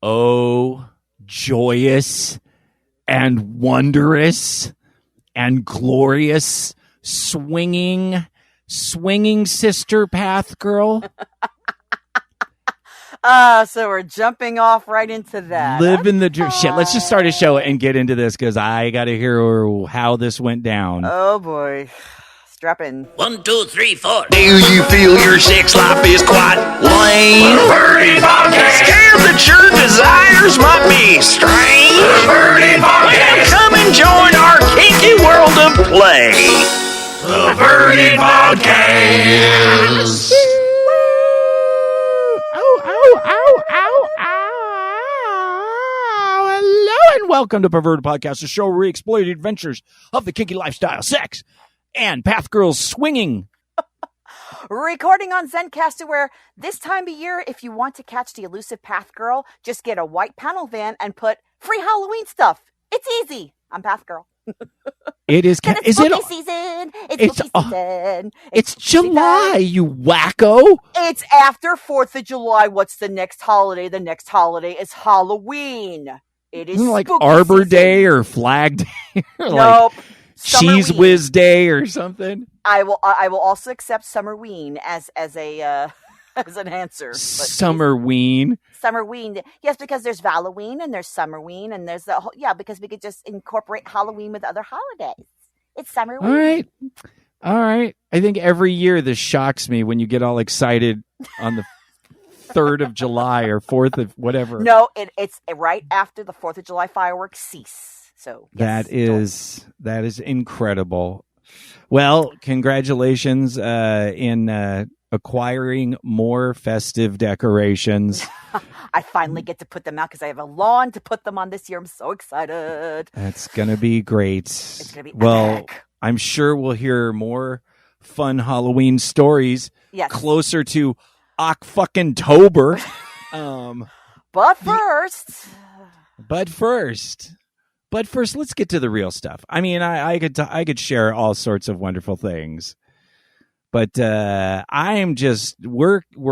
Oh, joyous and wondrous and glorious swinging sister path girl. So we're jumping off right into that. Living the dream. Shit, let's just start a show and get into this because I got to hear how this went down. Oh, boy. Strap in. 1, 2, 3, 4. Do you feel your sex life is quite lame? Perverted Podcast. Scared that your desires might be strange? Perverted Podcast. Well, come and join our kinky world of play. Perverted Podcast. Hello and welcome to Perverted Podcast, a show where we explore the adventures of the kinky lifestyle, sex, and path girls swinging. Recording on Zencastr, where this time of year, if you want to catch the elusive path girl, just get a white panel van and put free Halloween stuff. It's easy. I'm Path Girl. It is. It's spooky season. It's spooky season. It's July, you wacko. It's after 4th of July. What's the next holiday? The next holiday is Halloween. It is like spooky Arbor season. Day or Flag Day or Nope. like Cheese Whiz Day or something. I will also accept Summerween as a as an answer. Summerween. Summerween. Yes, because there's Halloween and there's Summerween and there's the whole, because we could just incorporate Halloween with other holidays. It's Summerween. All right. I think every year this shocks me when you get all excited on the 3rd of July or 4th of whatever. No, it's right after the 4th of July fireworks cease. So yes, that is incredible. Well, congratulations in acquiring more festive decorations. I finally get to put them out because I have a lawn to put them on this year. I'm so excited. That's going to be great. It's going to be epic. I'm sure we'll hear more fun Halloween stories closer to Fucking-tober. But first, let's get to the real stuff. I mean, I could share all sorts of wonderful things, but we're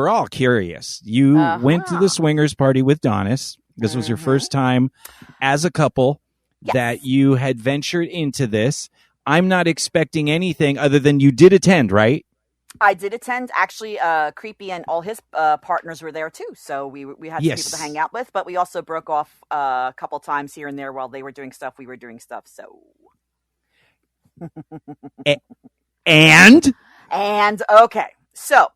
all curious. You went to the swingers party with Donis. This was your first time as a couple that you had ventured into this. I'm not expecting anything other than you did attend, right? I did attend. Actually, Creepy and all his partners were there too. So we had some people to hang out with, but we also broke off a couple times here and there while they were doing stuff. We were doing stuff. So, and okay. So,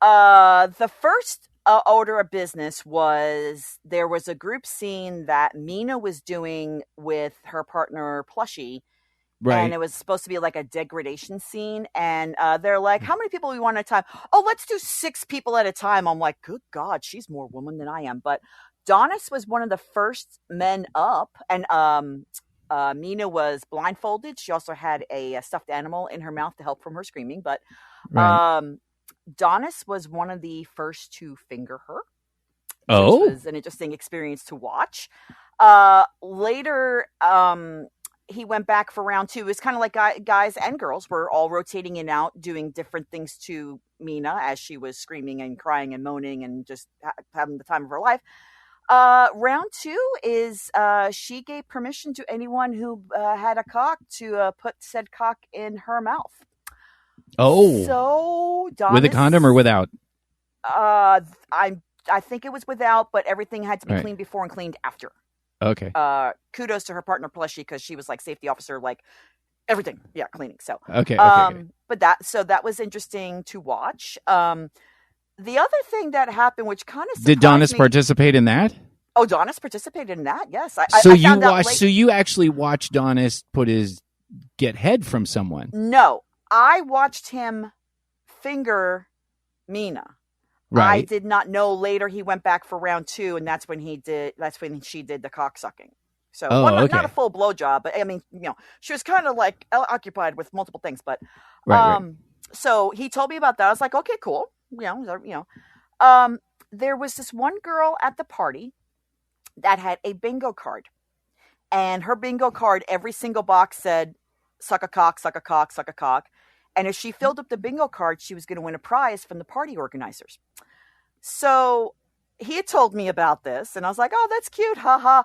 the first order of business was there was a group scene that Mina was doing with her partner Plushie. Right. And it was supposed to be like a degradation scene. And they're like, how many people do we want at a time? Oh, let's do 6 people at a time. I'm like, good God, she's more woman than I am. But Donis was one of the first men up. And Mina was blindfolded. She also had a stuffed animal in her mouth to help from her screaming. But Donis was one of the first to finger her. Which was an interesting experience to watch. Later, he went back for round 2. It was kind of like guys and girls were all rotating in and out, doing different things to Mina as she was screaming and crying and moaning and just having the time of her life. Round 2 is she gave permission to anyone who had a cock to put said cock in her mouth. Oh, so Donis, with a condom or without? I think it was without, but everything had to be cleaned before and cleaned after. Okay. Kudos to her partner Plushie because she was like safety officer, like everything. Yeah, cleaning. So okay. But that was interesting to watch. The other thing that happened, which kind of did Donis participate in that? Oh, Donis participated in that. Yes. So you actually watched Donis get head from someone? No, I watched him finger Mina. Right. I did not know. Later, he went back for round 2, and that's when she did the cock sucking. So, not a full blowjob, but I mean, she was kind of like occupied with multiple things. But, so he told me about that. I was like, okay, cool. There was this one girl at the party that had a bingo card, and her bingo card, every single box said, "Suck a cock, suck a cock, suck a cock." And if she filled up the bingo card, she was going to win a prize from the party organizers. So he had told me about this, and I was like, oh, that's cute, haha.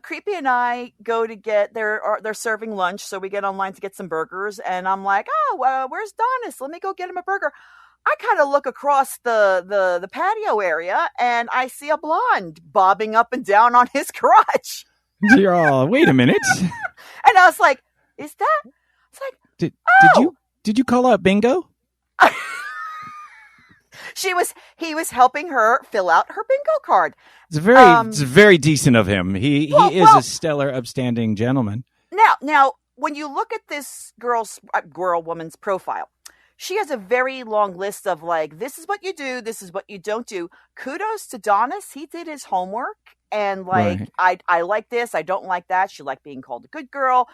Creepy and I go to get they're serving lunch, so we get online to get some burgers, and I'm like, oh, where's Donis? Let me go get him a burger. I kind of look across the patio area, and I see a blonde bobbing up and down on his crotch. You're all, wait a minute. And I was like, is that? It's like, did you call out bingo? He was helping her fill out her bingo card. It's very decent of him. He is a stellar, upstanding gentleman. Now, when you look at this woman's profile, she has a very long list of like, this is what you do, this is what you don't do. Kudos to Donis. He did his homework, and like, right. I like this, I don't like that. She liked being called a good girl.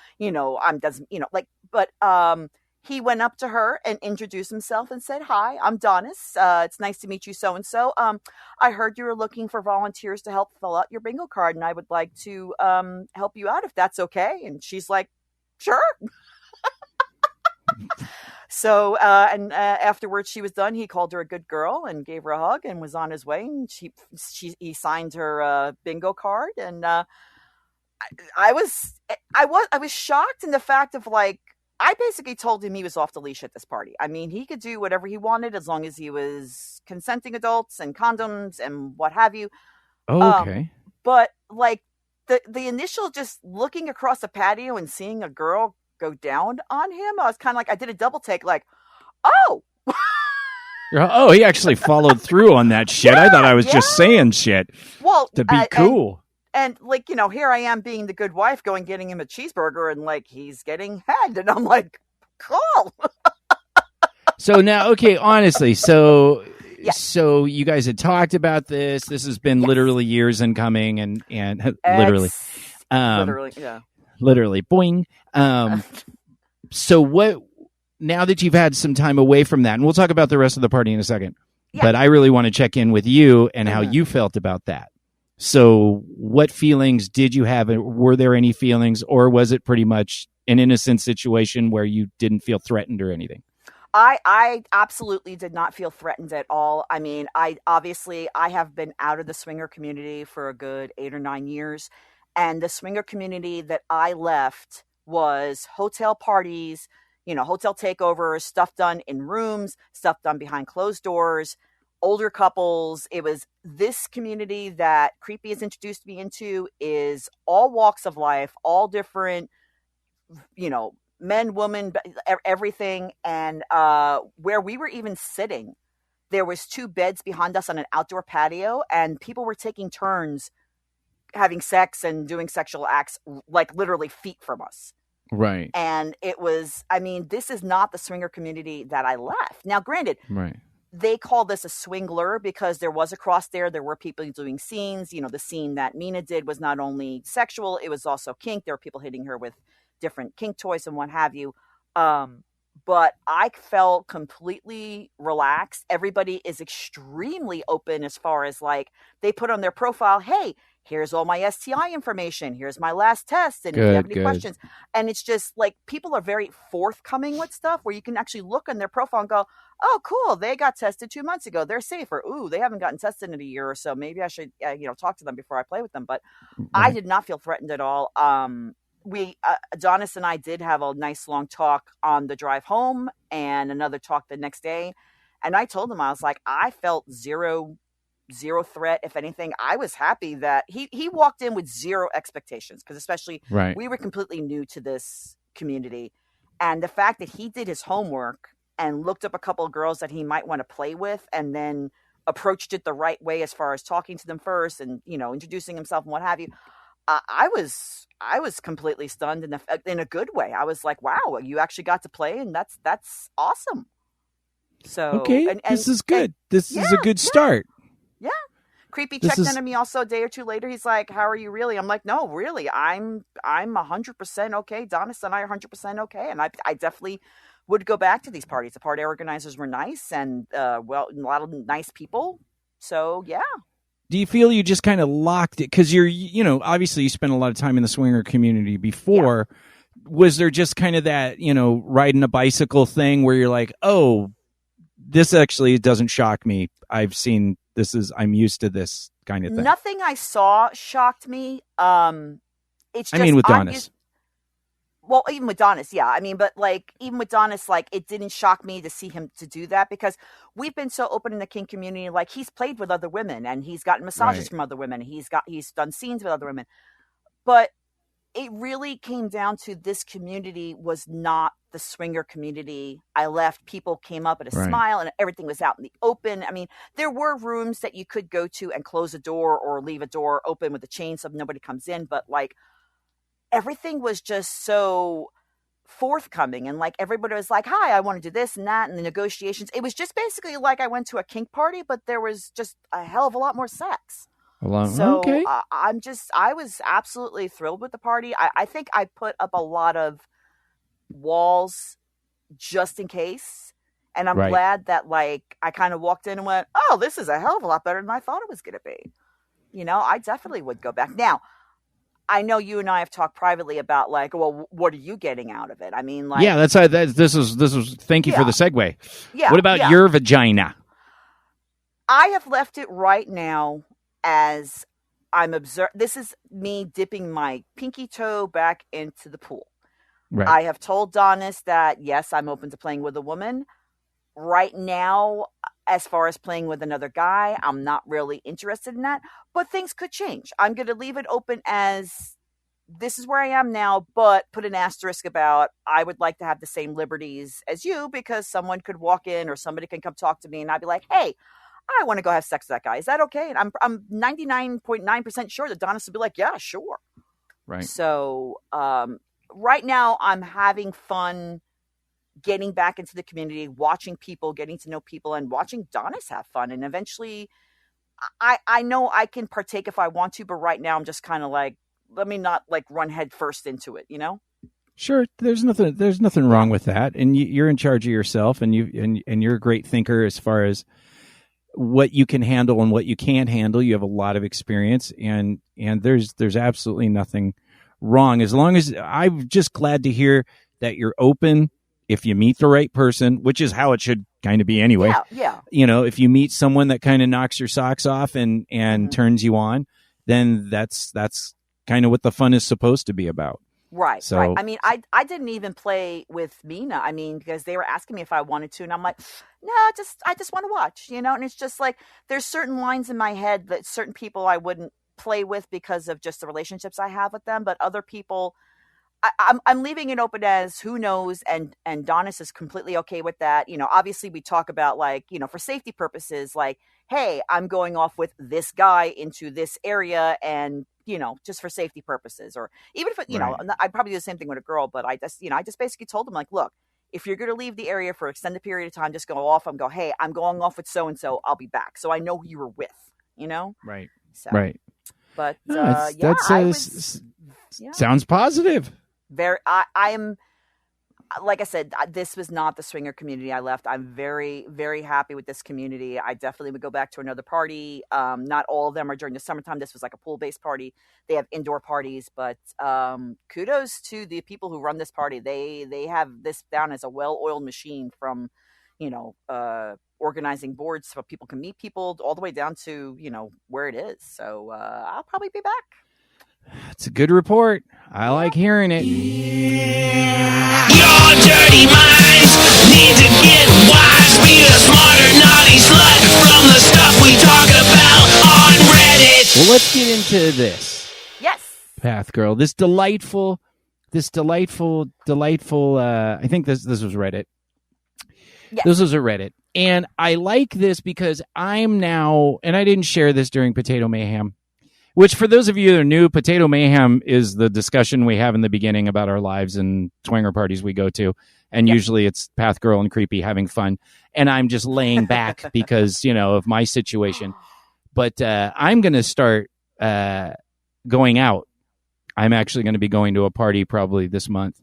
He went up to her and introduced himself and said, hi, I'm Donis. It's nice to meet you, so-and-so. I heard you were looking for volunteers to help fill out your bingo card, and I would like to help you out if that's okay. And she's like, sure. So, afterwards she was done. He called her a good girl and gave her a hug and was on his way. And he signed her bingo card. And I was shocked in the fact of like, I basically told him he was off the leash at this party. I mean, he could do whatever he wanted as long as he was consenting adults and condoms and what have you. Oh, okay. But like the initial just looking across the patio and seeing a girl go down on him, I was kind of like, I did a double take like, oh. Oh, he actually followed through on that shit. I thought I was just saying shit to be cool. And like, here I am being the good wife getting him a cheeseburger, and like, he's getting head. And I'm like, cool. So now, okay, honestly, so you guys had talked about this. This has been literally years in coming, and literally, boing. So what, now that you've had some time away from that, and we'll talk about the rest of the party in a second, but I really want to check in with you and how you felt about that. So what feelings did you have? Were there any feelings, or was it pretty much an innocent situation where you didn't feel threatened or anything? I absolutely did not feel threatened at all. I mean, I have been out of the swinger community for a good 8 or 9 years. And the swinger community that I left was hotel parties, hotel takeovers, stuff done in rooms, stuff done behind closed doors, older couples. It was this community that Creepy has introduced me into is all walks of life, all different, men, women, everything. And where we were even sitting, there was 2 beds behind us on an outdoor patio, and people were taking turns having sex and doing sexual acts like literally feet from us. Right. And it was, I mean, this is not the swinger community that I left. Now, granted, they call this a swingler because there was a cross there. There were people doing scenes. The scene that Mina did was not only sexual, it was also kink. There were people hitting her with different kink toys and what have you. But I felt completely relaxed. Everybody is extremely open as far as like, they put on their profile, hey, here's all my STI information. Here's my last test. And if you have any questions. And it's just like, people are very forthcoming with stuff where you can actually look on their profile and go, oh, cool, they got tested 2 months ago. They're safer. Ooh, they haven't gotten tested in a year or so. Maybe I should, talk to them before I play with them. But I did not feel threatened at all. Adonis and I did have a nice long talk on the drive home and another talk the next day. And I told him, I was like, I felt zero threat. If anything, I was happy that he walked in with zero expectations, because especially we were completely new to this community. And the fact that he did his homework and looked up a couple of girls that he might want to play with, and then approached it the right way as far as talking to them first and, introducing himself and what have you. I was completely stunned in a good way. I was like, wow, you actually got to play, and that's awesome. So okay, and this is good. This is a good start. Yeah. Creepy checked in on me also a day or two later. He's like, how are you really? I'm like, no, really, I'm 100% okay. Donis and I are 100% okay. And I definitely would go back to these parties. The party organizers were nice, and a lot of nice people. So yeah. Do you feel you just kind of locked it? Because you're, obviously you spent a lot of time in the swinger community before. Yeah. Was there just kind of that, riding a bicycle thing where you're like, oh, this actually doesn't shock me. I've seen I'm used to this kind of thing. Nothing I saw shocked me. It's just, with Donis. Well, even with Donis, yeah. I mean, but like, even with Donis, like, it didn't shock me to see him to do that because we've been so open in the kink community. Like, he's played with other women and he's gotten massages from other women. He's done scenes with other women. But it really came down to this community was not the swinger community. I left, people came up at a smile and everything was out in the open. I mean, there were rooms that you could go to and close a door or leave a door open with a chain so nobody comes in. But like, everything was just so forthcoming and like everybody was like, hi, I want to do this and that, and the negotiations. It was just basically like I went to a kink party, but there was just a hell of a lot more sex. So I was absolutely thrilled with the party. I think I put up a lot of walls just in case. And I'm glad that like I kind of walked in and went, oh, this is a hell of a lot better than I thought it was going to be. You know, I definitely would go back. Now, I know you and I have talked privately about like, well, what are you getting out of it? I mean, like, yeah, this was. Thank you for the segue. Yeah. What about your vagina? I have left it right now as I'm this is me dipping my pinky toe back into the pool. Right. I have told Donis that yes, I'm open to playing with a woman. Right now, as far as playing with another guy, I'm not really interested in that, but things could change. I'm going to leave it open as this is where I am now, but put an asterisk about I would like to have the same liberties as you because someone could walk in or somebody can come talk to me and I'd be like, hey, I want to go have sex with that guy. Is that okay? And I'm 99.9% sure that Donis would be like, yeah, sure. Right. So right now I'm having fun getting back into the community, watching people, getting to know people, and watching Donis have fun. And eventually, I know I can partake if I want to, but right now I'm just kind of like, let me not like run head first into it, you know? Sure, there's nothing wrong with that, and you're in charge of yourself, and you're a great thinker as far as what you can handle and what you can't handle. You have a lot of experience, and there's absolutely nothing wrong as long as I'm just glad to hear that you're open. If you meet the right person, which is how it should kind of be anyway. Yeah. You know, if you meet someone that kind of knocks your socks off and turns you on, then that's kind of what the fun is supposed to be about. Right. So, right. I mean, I didn't even play with Mina. I mean, because they were asking me if I wanted to, and I'm like, no, I just want to watch, you know? And it's just like, there's certain lines in my head that certain people I wouldn't play with because of just the relationships I have with them, but other people, I'm leaving it open as who knows, and Donis is completely okay with that. You know, obviously we talk about like, you know, for safety purposes, like, hey, I'm going off with this guy into this area and, you know, just for safety purposes, or even if, you know, I'd probably do the same thing with a girl, but I just basically told him like, look, if you're going to leave the area for an extended period of time, just go off and go, hey, I'm going off with so-and-so, I'll be back. So I know who you were with, you know? Right. So, right. But, sounds positive. I am, like I said, this was not the swinger community I left. I'm very, very happy with this community. I definitely would go back to another party. Not all of them are during the summertime. This was like a pool-based party. They have indoor parties, but kudos to the people who run this party. They have this down as a well-oiled machine from, you know, organizing boards so people can meet people all the way down to, you know, where it is. So I'll probably be back. It's a good report. I like hearing it. Your dirty minds need to get wise. Be a smarter, naughty slut from the stuff we talk about on Reddit. Well, let's get into this. Yes. Path Girl. This delightful, I think this was Reddit. Yes. This was a Reddit. And I like this because I'm now, and I didn't share this during Potato Mayhem, which for those of you that are new, Potato Mayhem is the discussion we have in the beginning about our lives and swinger parties we go to. And usually it's Path Girl and Creepy having fun. And I'm just laying back because, you know, of my situation. But I'm going to start going out. I'm actually going to be going to a party probably this month.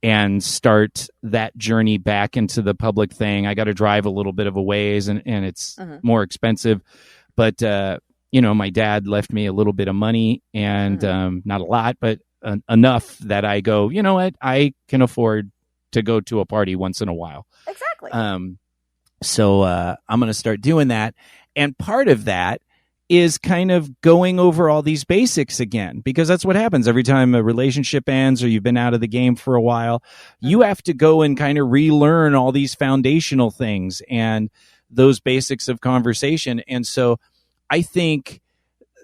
And start that journey back into the public thing. I got to drive a little bit of a ways and it's more expensive. But, you know, my dad left me a little bit of money and not a lot, but enough that I go, you know what, I can afford to go to a party once in a while. Exactly. So I'm going to start doing that. And part of that is kind of going over all these basics again, because that's what happens every time a relationship ends or you've been out of the game for a while. You have to go and kind of relearn all these foundational things and those basics of conversation. And so I think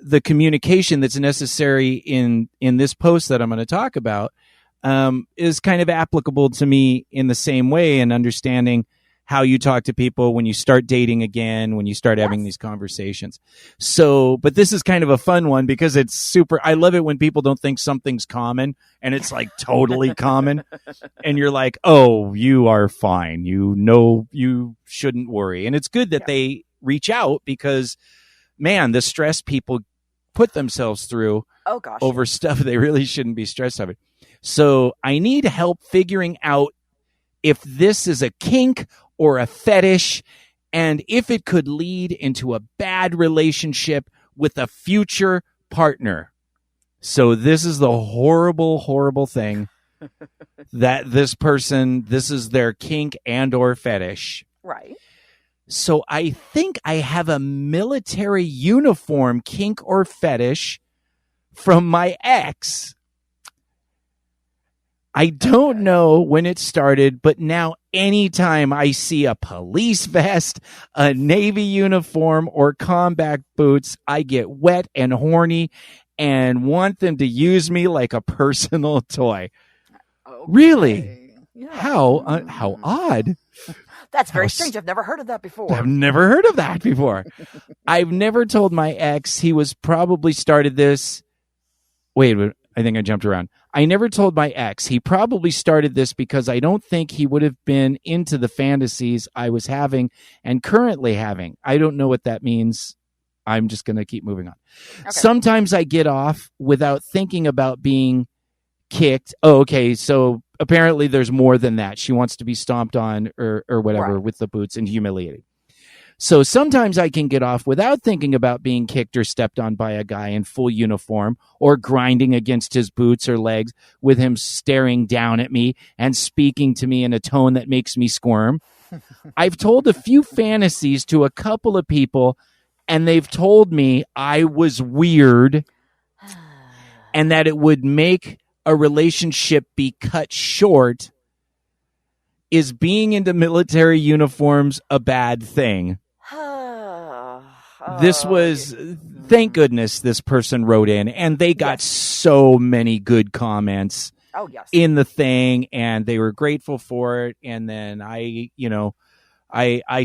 the communication that's necessary in this post that I'm going to talk about is kind of applicable to me in the same way, and understanding how you talk to people when you start dating again, when you start having these conversations. So, but this is kind of a fun one because it's super, I love it when people don't think something's common and it's like totally common. And you're like, oh, you are fine. You know, you shouldn't worry. And it's good that they reach out because, man, the stress people put themselves through over stuff they really shouldn't be stressed over. So I need help figuring out if this is a kink or a fetish, and if it could lead into a bad relationship with a future partner. So this is the horrible, horrible thing that this is their kink and or fetish. Right. So I think I have a military uniform kink or fetish from my ex. I don't know when it started, but now anytime I see a police vest, a Navy uniform, or combat boots, I get wet and horny and want them to use me like a personal toy. Okay. Really? Yeah. How odd. That's very strange. I've never heard of that before. I've never heard of that before. I've never told my ex. He was probably started this. Wait, I think I jumped around. I never told my ex. He probably started this because I don't think he would have been into the fantasies I was having and currently having. I don't know what that means. I'm just going to keep moving on. Okay. Sometimes I get off without thinking about being kicked. Oh, okay. So apparently there's more than that. She wants to be stomped on or whatever with the boots and humiliated. So sometimes I can get off without thinking about being kicked or stepped on by a guy in full uniform or grinding against his boots or legs with him staring down at me and speaking to me in a tone that makes me squirm. I've told a few fantasies to a couple of people, and they've told me I was weird and that it would make a relationship be cut short. Is being into military uniforms a bad thing? This was, thank goodness this person wrote in, and they got so many good comments in the thing, and they were grateful for it. And then I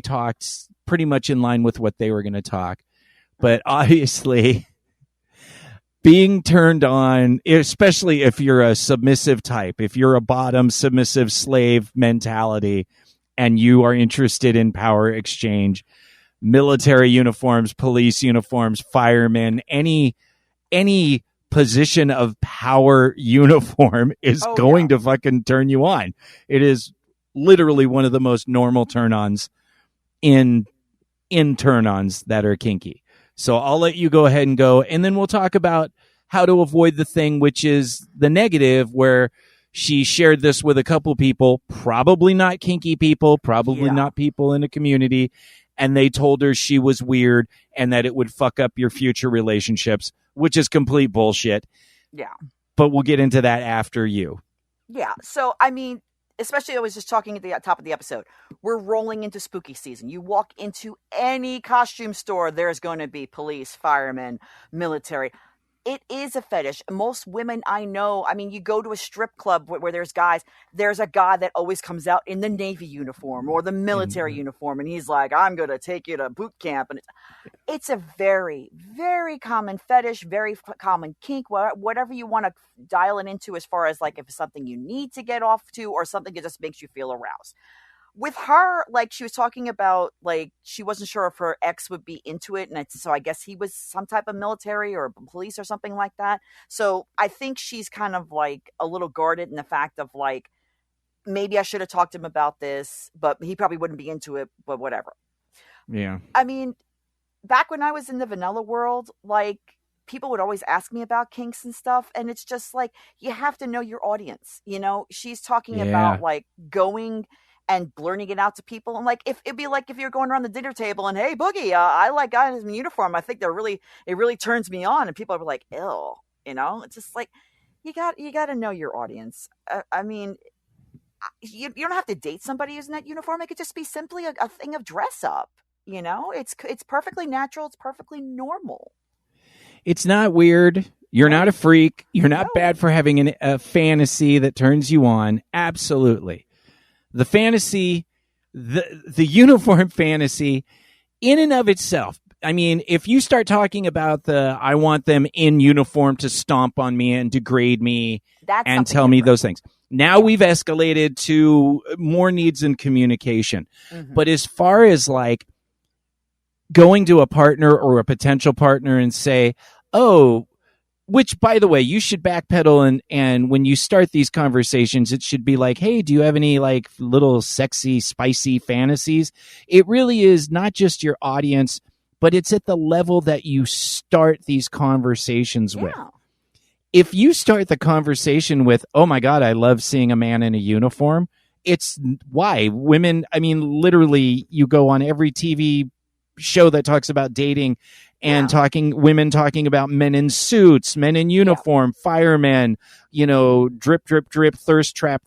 talked pretty much in line with what they were going to talk. But obviously, being turned on, especially if you're a submissive type, if you're a bottom submissive slave mentality and you are interested in power exchange, military uniforms, police uniforms, firemen, any position of power uniform is going to fucking turn you on. It is literally one of the most normal turn-ons in turn-ons that are kinky. So I'll let you go ahead and go, and then we'll talk about how to avoid the thing, which is the negative, where she shared this with a couple people, probably not kinky people, probably not people in a community, and they told her she was weird and that it would fuck up your future relationships, which is complete bullshit. Yeah. But we'll get into that after you. Yeah. So, I mean, especially I was just talking at the top of the episode, we're rolling into spooky season. You walk into any costume store, there's going to be police, firemen, military. It is a fetish. Most women I know, I mean, you go to a strip club where there's guys, there's a guy that always comes out in the Navy uniform or the military uniform, and he's like, I'm going to take you to boot camp. And it's a very, very common fetish, very common kink, whatever you want to dial it into as far as like if it's something you need to get off to or something that just makes you feel aroused. With her, like she was talking about, like she wasn't sure if her ex would be into it, and so I guess he was some type of military or police or something like that. So I think she's kind of like a little guarded in the fact of like, maybe I should have talked to him about this, but he probably wouldn't be into it, but whatever. Yeah. I mean, back when I was in the vanilla world, like people would always ask me about kinks and stuff, and it's just like, you have to know your audience. You know, she's talking about like going and blurting it out to people. And like, if it'd be like if you're going around the dinner table and, hey, Boogie, I like guys in uniform. I think it really turns me on. And people are like, ew, it's just like, you got to know your audience. I mean, you don't have to date somebody who's in that uniform. It could just be simply a thing of dress up. It's perfectly natural. It's perfectly normal. It's not weird. You're not a freak. You're not bad for having a fantasy that turns you on. Absolutely. The fantasy, the uniform fantasy in and of itself. I mean, if you start talking about I want them in uniform to stomp on me and degrade me and tell me those things. Now we've escalated to more needs in communication. Mm-hmm. But as far as like going to a partner or a potential partner and say, oh, which, by the way, you should backpedal and when you start these conversations, it should be like, hey, do you have any like little sexy, spicy fantasies? It really is not just your audience, but it's at the level that you start these conversations with. If you start the conversation with, oh my God, I love seeing a man in a uniform, it's why women, I mean, literally you go on every TV show that talks about dating and women talking about men in suits, men in uniform, firemen, drip, drip, drip, thirst trap.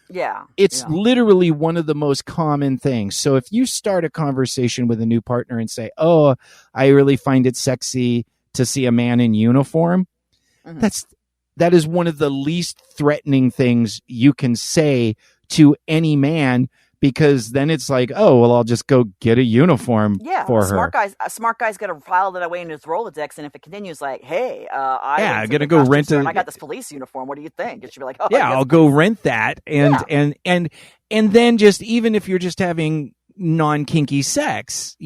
Yeah. It's literally one of the most common things. So if you start a conversation with a new partner and say, oh, I really find it sexy to see a man in uniform, that is one of the least threatening things you can say to any man. Because then it's like, oh, well, I'll just go get a uniform for her. Smart guy's going to file that away in his Rolodex, and if it continues, like, hey, I'm going to go rent I got this police uniform. What do you think? It should be like, oh, yeah, I'll go rent that, and then just even if you're just having non-kinky sex,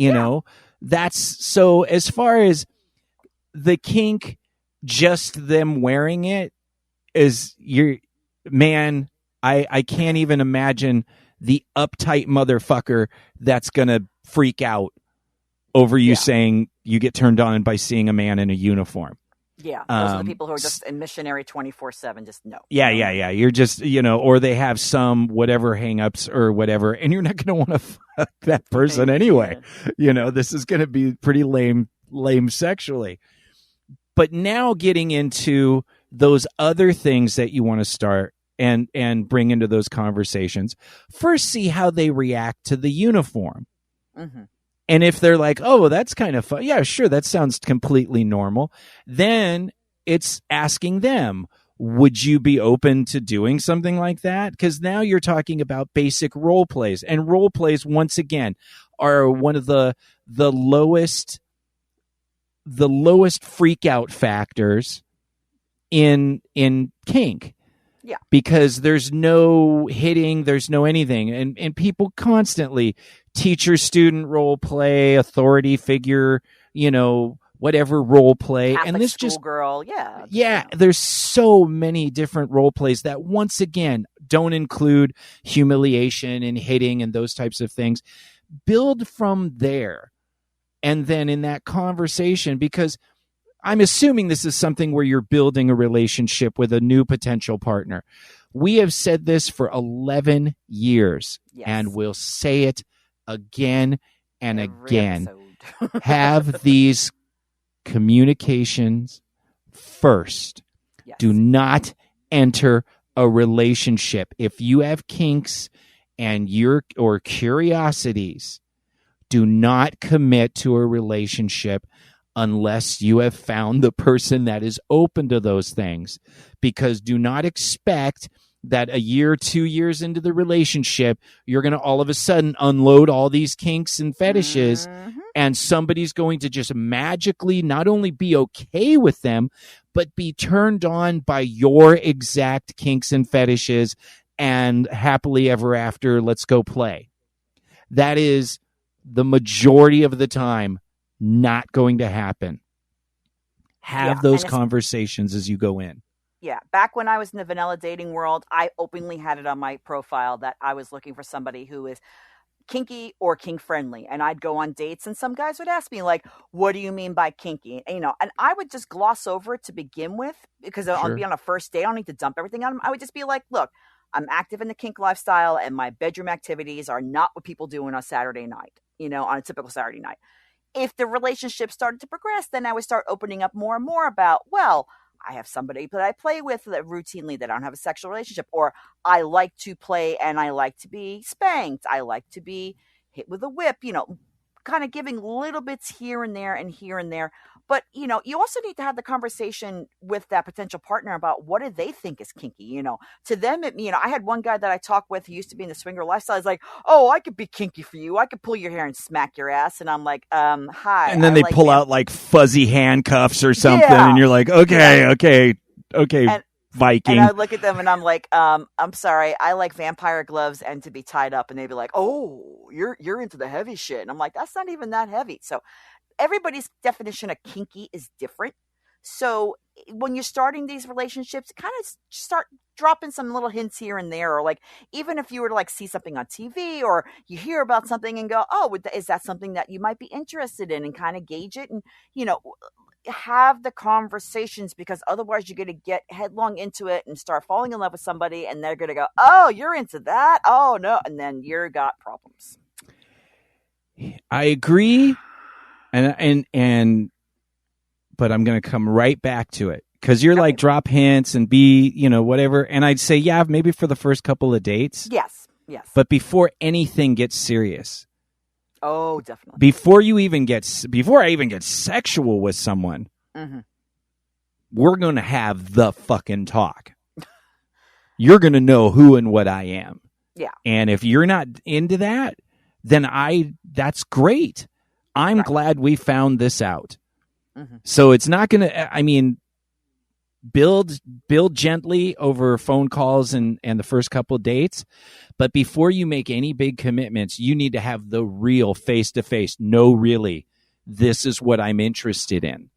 that's so. As far as the kink, just them wearing it is I can't even imagine the uptight motherfucker that's going to freak out over you saying you get turned on by seeing a man in a uniform. Yeah. Those are the people who are just in missionary 24/7. Just no. Yeah. You're just, or they have some whatever hangups or whatever, and you're not going to want to fuck that person anyway. This is going to be pretty lame sexually. But now getting into those other things that you want to start and bring into those conversations. First, see how they react to the uniform. Mm-hmm. And if they're like, oh, that's kind of fun. Yeah, sure. That sounds completely normal. Then it's asking them, would you be open to doing something like that? Because now you're talking about basic role plays. And role plays, once again, are one of the lowest freak out factors in kink. Yeah. Because there's no hitting, there's no anything. And people constantly, teacher, student role play, authority figure, whatever role play. Catholic and this schoolgirl, there's so many different role plays that once again don't include humiliation and hitting and those types of things. Build from there. And then in that conversation, because I'm assuming this is something where you're building a relationship with a new potential partner. We have said this for 11 years, and we'll say it again and again. Have these communications first. Yes. Do not enter a relationship. If you have kinks or curiosities, do not commit to a relationship unless you have found the person that is open to those things. Because do not expect that a year, 2 years into the relationship, you're going to all of a sudden unload all these kinks and fetishes, and somebody's going to just magically not only be okay with them, but be turned on by your exact kinks and fetishes, and happily ever after, let's go play. That is the majority of the time not going to happen. Have those conversations as you go in. Yeah. Back when I was in the vanilla dating world, I openly had it on my profile that I was looking for somebody who is kinky or kink friendly. And I'd go on dates and some guys would ask me like, what do you mean by kinky? And I would just gloss over it to begin with, because I'll be on a first date. I don't need to dump everything on them. I would just be like, look, I'm active in the kink lifestyle, and my bedroom activities are not what people do on a Saturday night, on a typical Saturday night. If the relationship started to progress, then I would start opening up more and more about, well, I have somebody that I play with routinely that I don't have a sexual relationship, or I like to play and I like to be spanked. I like to be hit with a whip, kind of giving little bits here and there and here and there. But, you also need to have the conversation with that potential partner about what do they think is kinky, to them. I had one guy that I talked with who used to be in the swinger lifestyle. He's like, oh, I could be kinky for you. I could pull your hair and smack your ass. And I'm like, hi. And then they pull out like fuzzy handcuffs or something. Yeah. And you're like, okay. Viking. And I look at them and I'm like, I'm sorry, I like vampire gloves and to be tied up. And they'd be like, oh, you're into the heavy shit. And I'm like, that's not even that heavy. So everybody's definition of kinky is different. So when you're starting these relationships, kind of start dropping some little hints here and there, or like, even if you were to like see something on TV or you hear about something and go, oh, is that something that you might be interested in, and kind of gauge it and, have the conversations, because otherwise you're going to get headlong into it and start falling in love with somebody and they're going to go, oh, you're into that. Oh no. And then you're got problems. I agree. And but I'm going to come right back to it, because you're like, drop hints and be, whatever. And I'd say, yeah, maybe for the first couple of dates. Yes. But before anything gets serious. Oh, definitely. Before I even get sexual with someone, we're going to have the fucking talk. You're going to know who and what I am. Yeah. And if you're not into that, then that's great. I'm glad we found this out. So it's not going to, build gently over phone calls and the first couple of dates. But before you make any big commitments, you need to have the real face-to-face. No, really, this is what I'm interested in.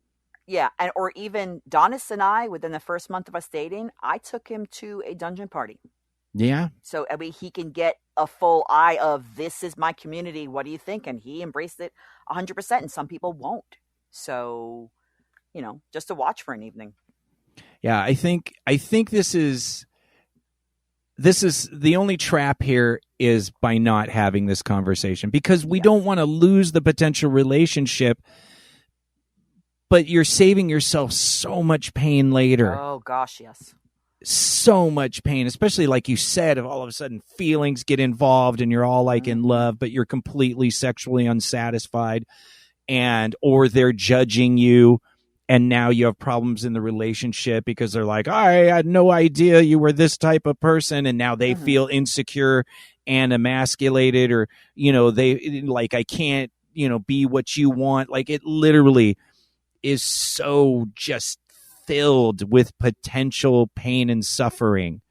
Yeah, or even Donis and I, within the first month of us dating, I took him to a dungeon party. Yeah. So he can get a full eye of, this is my community. What do you think? And he embraced it 100%, and some people won't. So, just to watch for an evening. Yeah, I think this is the only trap here, is by not having this conversation, because we don't want to lose the potential relationship, but you're saving yourself so much pain later. Oh gosh, yes. So much pain, especially like you said, if all of a sudden feelings get involved and you're all like in love, but you're completely sexually unsatisfied, or they're judging you. And now you have problems in the relationship because they're like, I had no idea you were this type of person. And now they feel insecure and emasculated, or, they like, I can't, be what you want. Like, it literally is so just filled with potential pain and suffering.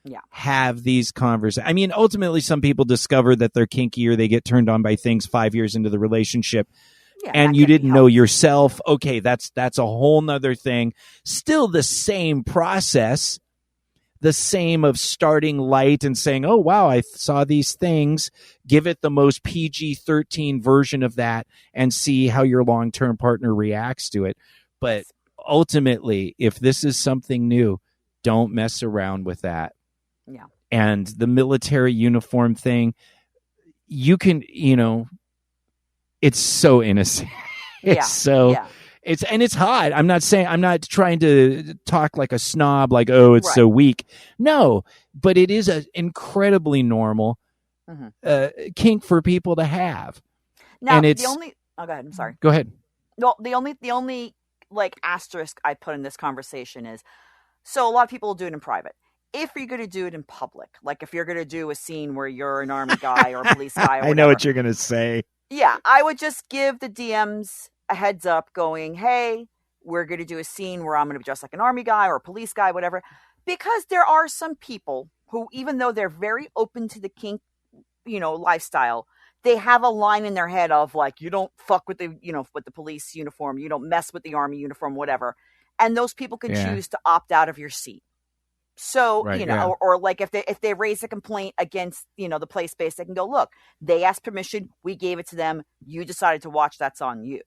Yeah. Have these conversations. Ultimately, some people discover that they're kinky or they get turned on by things 5 years into the relationship. Yeah, and you didn't know yourself. Okay, that's a whole nother thing. Still the same process, the same of starting light and saying, oh, wow, I saw these things. Give it the most PG-13 version of that and see how your long-term partner reacts to it. But ultimately, if this is something new, don't mess around with that. Yeah. And the military uniform thing, you can, it's so innocent. It's it's hot. I'm not trying to talk like a snob, like, oh, it's so weak. No, but it is an incredibly normal kink for people to have. Now, and it's go ahead. I'm sorry. Go ahead. No, the only like asterisk I put in this conversation is, so a lot of people will do it in private. If you're going to do it in public, like if you're going to do a scene where you're an army guy or a police guy, or whatever, I know what you're going to say. Yeah, I would just give the DMs a heads up going, hey, we're going to do a scene where I'm going to be dressed like an army guy or a police guy, whatever. Because there are some people who, even though they're very open to the kink, lifestyle, they have a line in their head of like, you don't fuck with with the police uniform. You don't mess with the army uniform, whatever. And those people can choose to opt out of your seat. So, or like if they raise a complaint against, the play space, they can go, look, they asked permission. We gave it to them. You decided to watch. That's on you.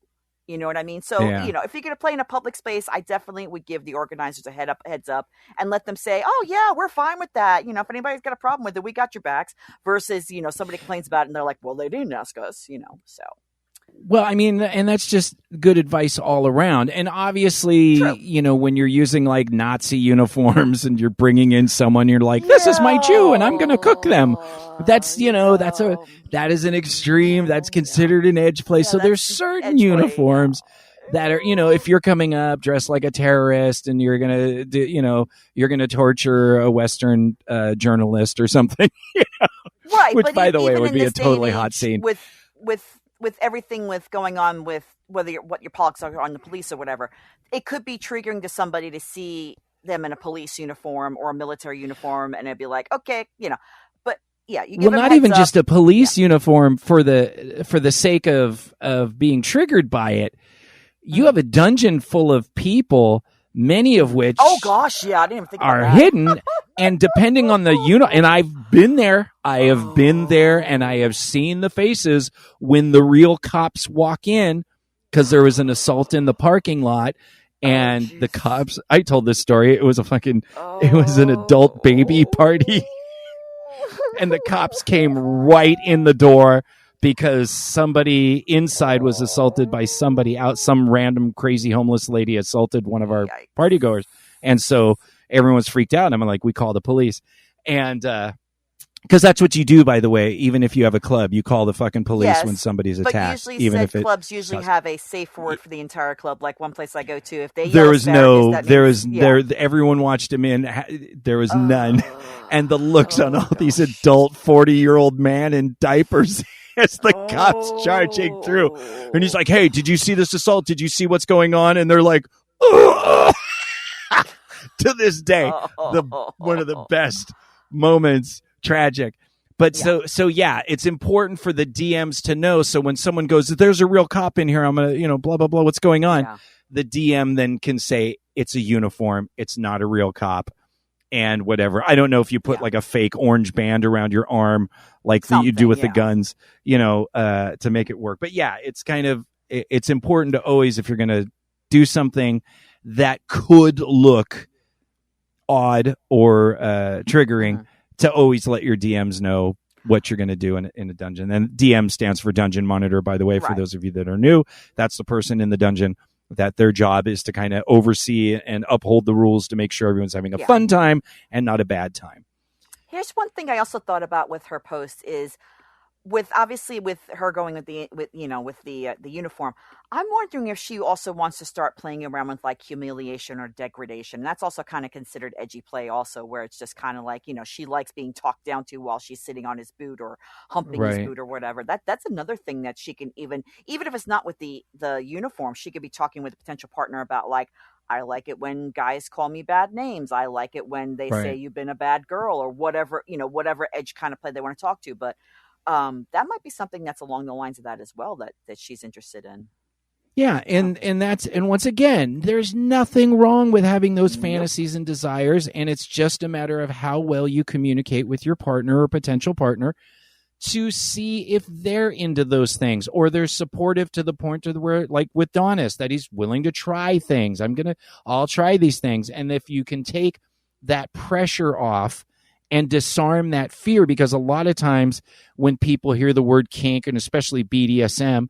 You know what I mean? So, if you're going to play in a public space, I definitely would give the organizers a heads up and let them say, oh, yeah, we're fine with that. If anybody's got a problem with it, we got your backs versus, somebody complains about it and they're like, well, they didn't ask us, so. Well, I mean, and that's just good advice all around. And obviously, True. When you're using like Nazi uniforms and you're bringing in someone, you're like, this is my Jew and I'm going to cook them. That's, that is an extreme. That's considered an edge play. So there's certain uniforms that are, if you're coming up dressed like a terrorist and you're going to you're going to torture a Western journalist or something, right. Which, but by the way, would be a totally hot scene. With everything with going on with what your politics are on the police or whatever, it could be triggering to somebody to see them in a police uniform or a military uniform, and it'd be like, okay, but yeah, you give them not even just a police uniform for the sake of being triggered by it. You have a dungeon full of people, many of which I didn't even think are about that. hidden, and depending on the and I've been there, and I have seen the faces when the real cops walk in, because there was an assault in the parking lot, and the cops, I told this story, it was it was an adult baby party, and the cops came right in the door because somebody inside was assaulted by somebody out. Some random crazy homeless lady assaulted one of our party goers. And so everyone's freaked out. And I'm like, we call the police. And, because that's what you do, by the way, even if you have a club, you call the fucking police when somebody's attacked. But even if clubs usually have a safe word for the entire club. Like one place I go to, if they everyone watched him in. There was none. And the looks on all these adult 40-year-old man in diapers as the cops charging through. And he's like, hey, did you see this assault? Did you see what's going on? And they're like, to this day, one of the best moments. Tragic. But so it's important for the DMs to know. So when someone goes, there's a real cop in here, I'm going to, blah, blah, blah, what's going on? Yeah. The DM then can say, it's a uniform. It's not a real cop. And whatever. I don't know if you put like a fake orange band around your arm, like you do with the guns, to make it work. But yeah, it's it's important to always, if you're going to do something that could look odd or triggering, to always let your DMs know what you're going to do in a dungeon. And DM stands for Dungeon Monitor, by the way, for those of you that are new. That's the person in the dungeon that their job is to kind of oversee and uphold the rules to make sure everyone's having a fun time and not a bad time. Here's one thing I also thought about with her post is with her going with the uniform. I'm wondering if she also wants to start playing around with like humiliation or degradation. That's also kind of considered edgy play also, where it's just kind of like, she likes being talked down to while she's sitting on his boot or humping his boot or whatever. That's another thing that she can even if it's not with the uniform, she could be talking with a potential partner about like, I like it when guys call me bad names. I like it when they say you've been a bad girl or whatever, whatever edge kind of play they want to talk to. But that might be something that's along the lines of that as well, that she's interested in. Yeah, and once again, there's nothing wrong with having those fantasies and desires, and it's just a matter of how well you communicate with your partner or potential partner to see if they're into those things or they're supportive to the point of where, like with Donis, that he's willing to try things. I'll try these things, and if you can take that pressure off and disarm that fear, because a lot of times when people hear the word kink, and especially BDSM,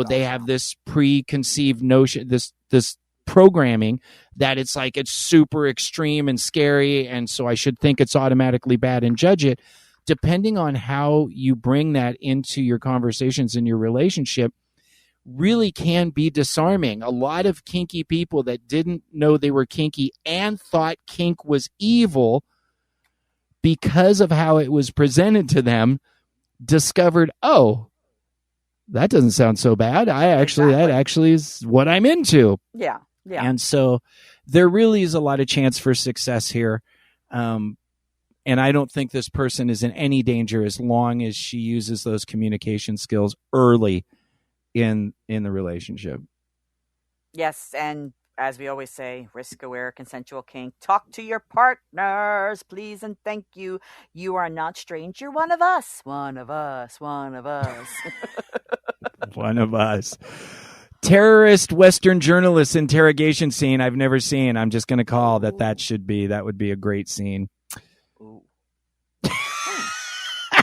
they have this preconceived notion, this programming that it's like it's super extreme and scary, and so I should think it's automatically bad and judge it. Depending on how you bring that into your conversations in your relationship, really can be disarming. A lot of kinky people that didn't know they were kinky and thought kink was evil, because of how it was presented to them, discovered, that doesn't sound so bad. That actually is what I'm into. Yeah. Yeah. And so there really is a lot of chance for success here. And I don't think this person is in any danger as long as she uses those communication skills early in the relationship. Yes. And as we always say, risk-aware, consensual kink. Talk to your partners, please and thank you. You are not strange. You're one of us. One of us. One of us. One of us. terrorist Western journalist interrogation scene I've never seen. I'm just going to call that would be a great scene.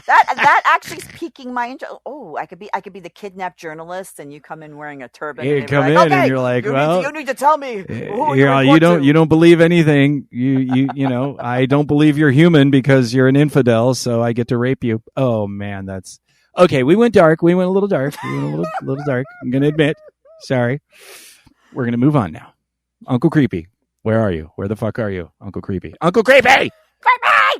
That actually is piquing my interest. Oh, I could be the kidnapped journalist, and you come in wearing a turban. You and come like, in okay, and you're like, you need to tell me. You don't believe anything. You know, I don't believe you're human because you're an infidel. So I get to rape you. Oh man, that's okay. We went dark. We went a little dark. Little dark. I'm gonna admit. Sorry. We're gonna move on now. Uncle Creepy, where are you? Where the fuck are you, Uncle Creepy? Uncle Creepy.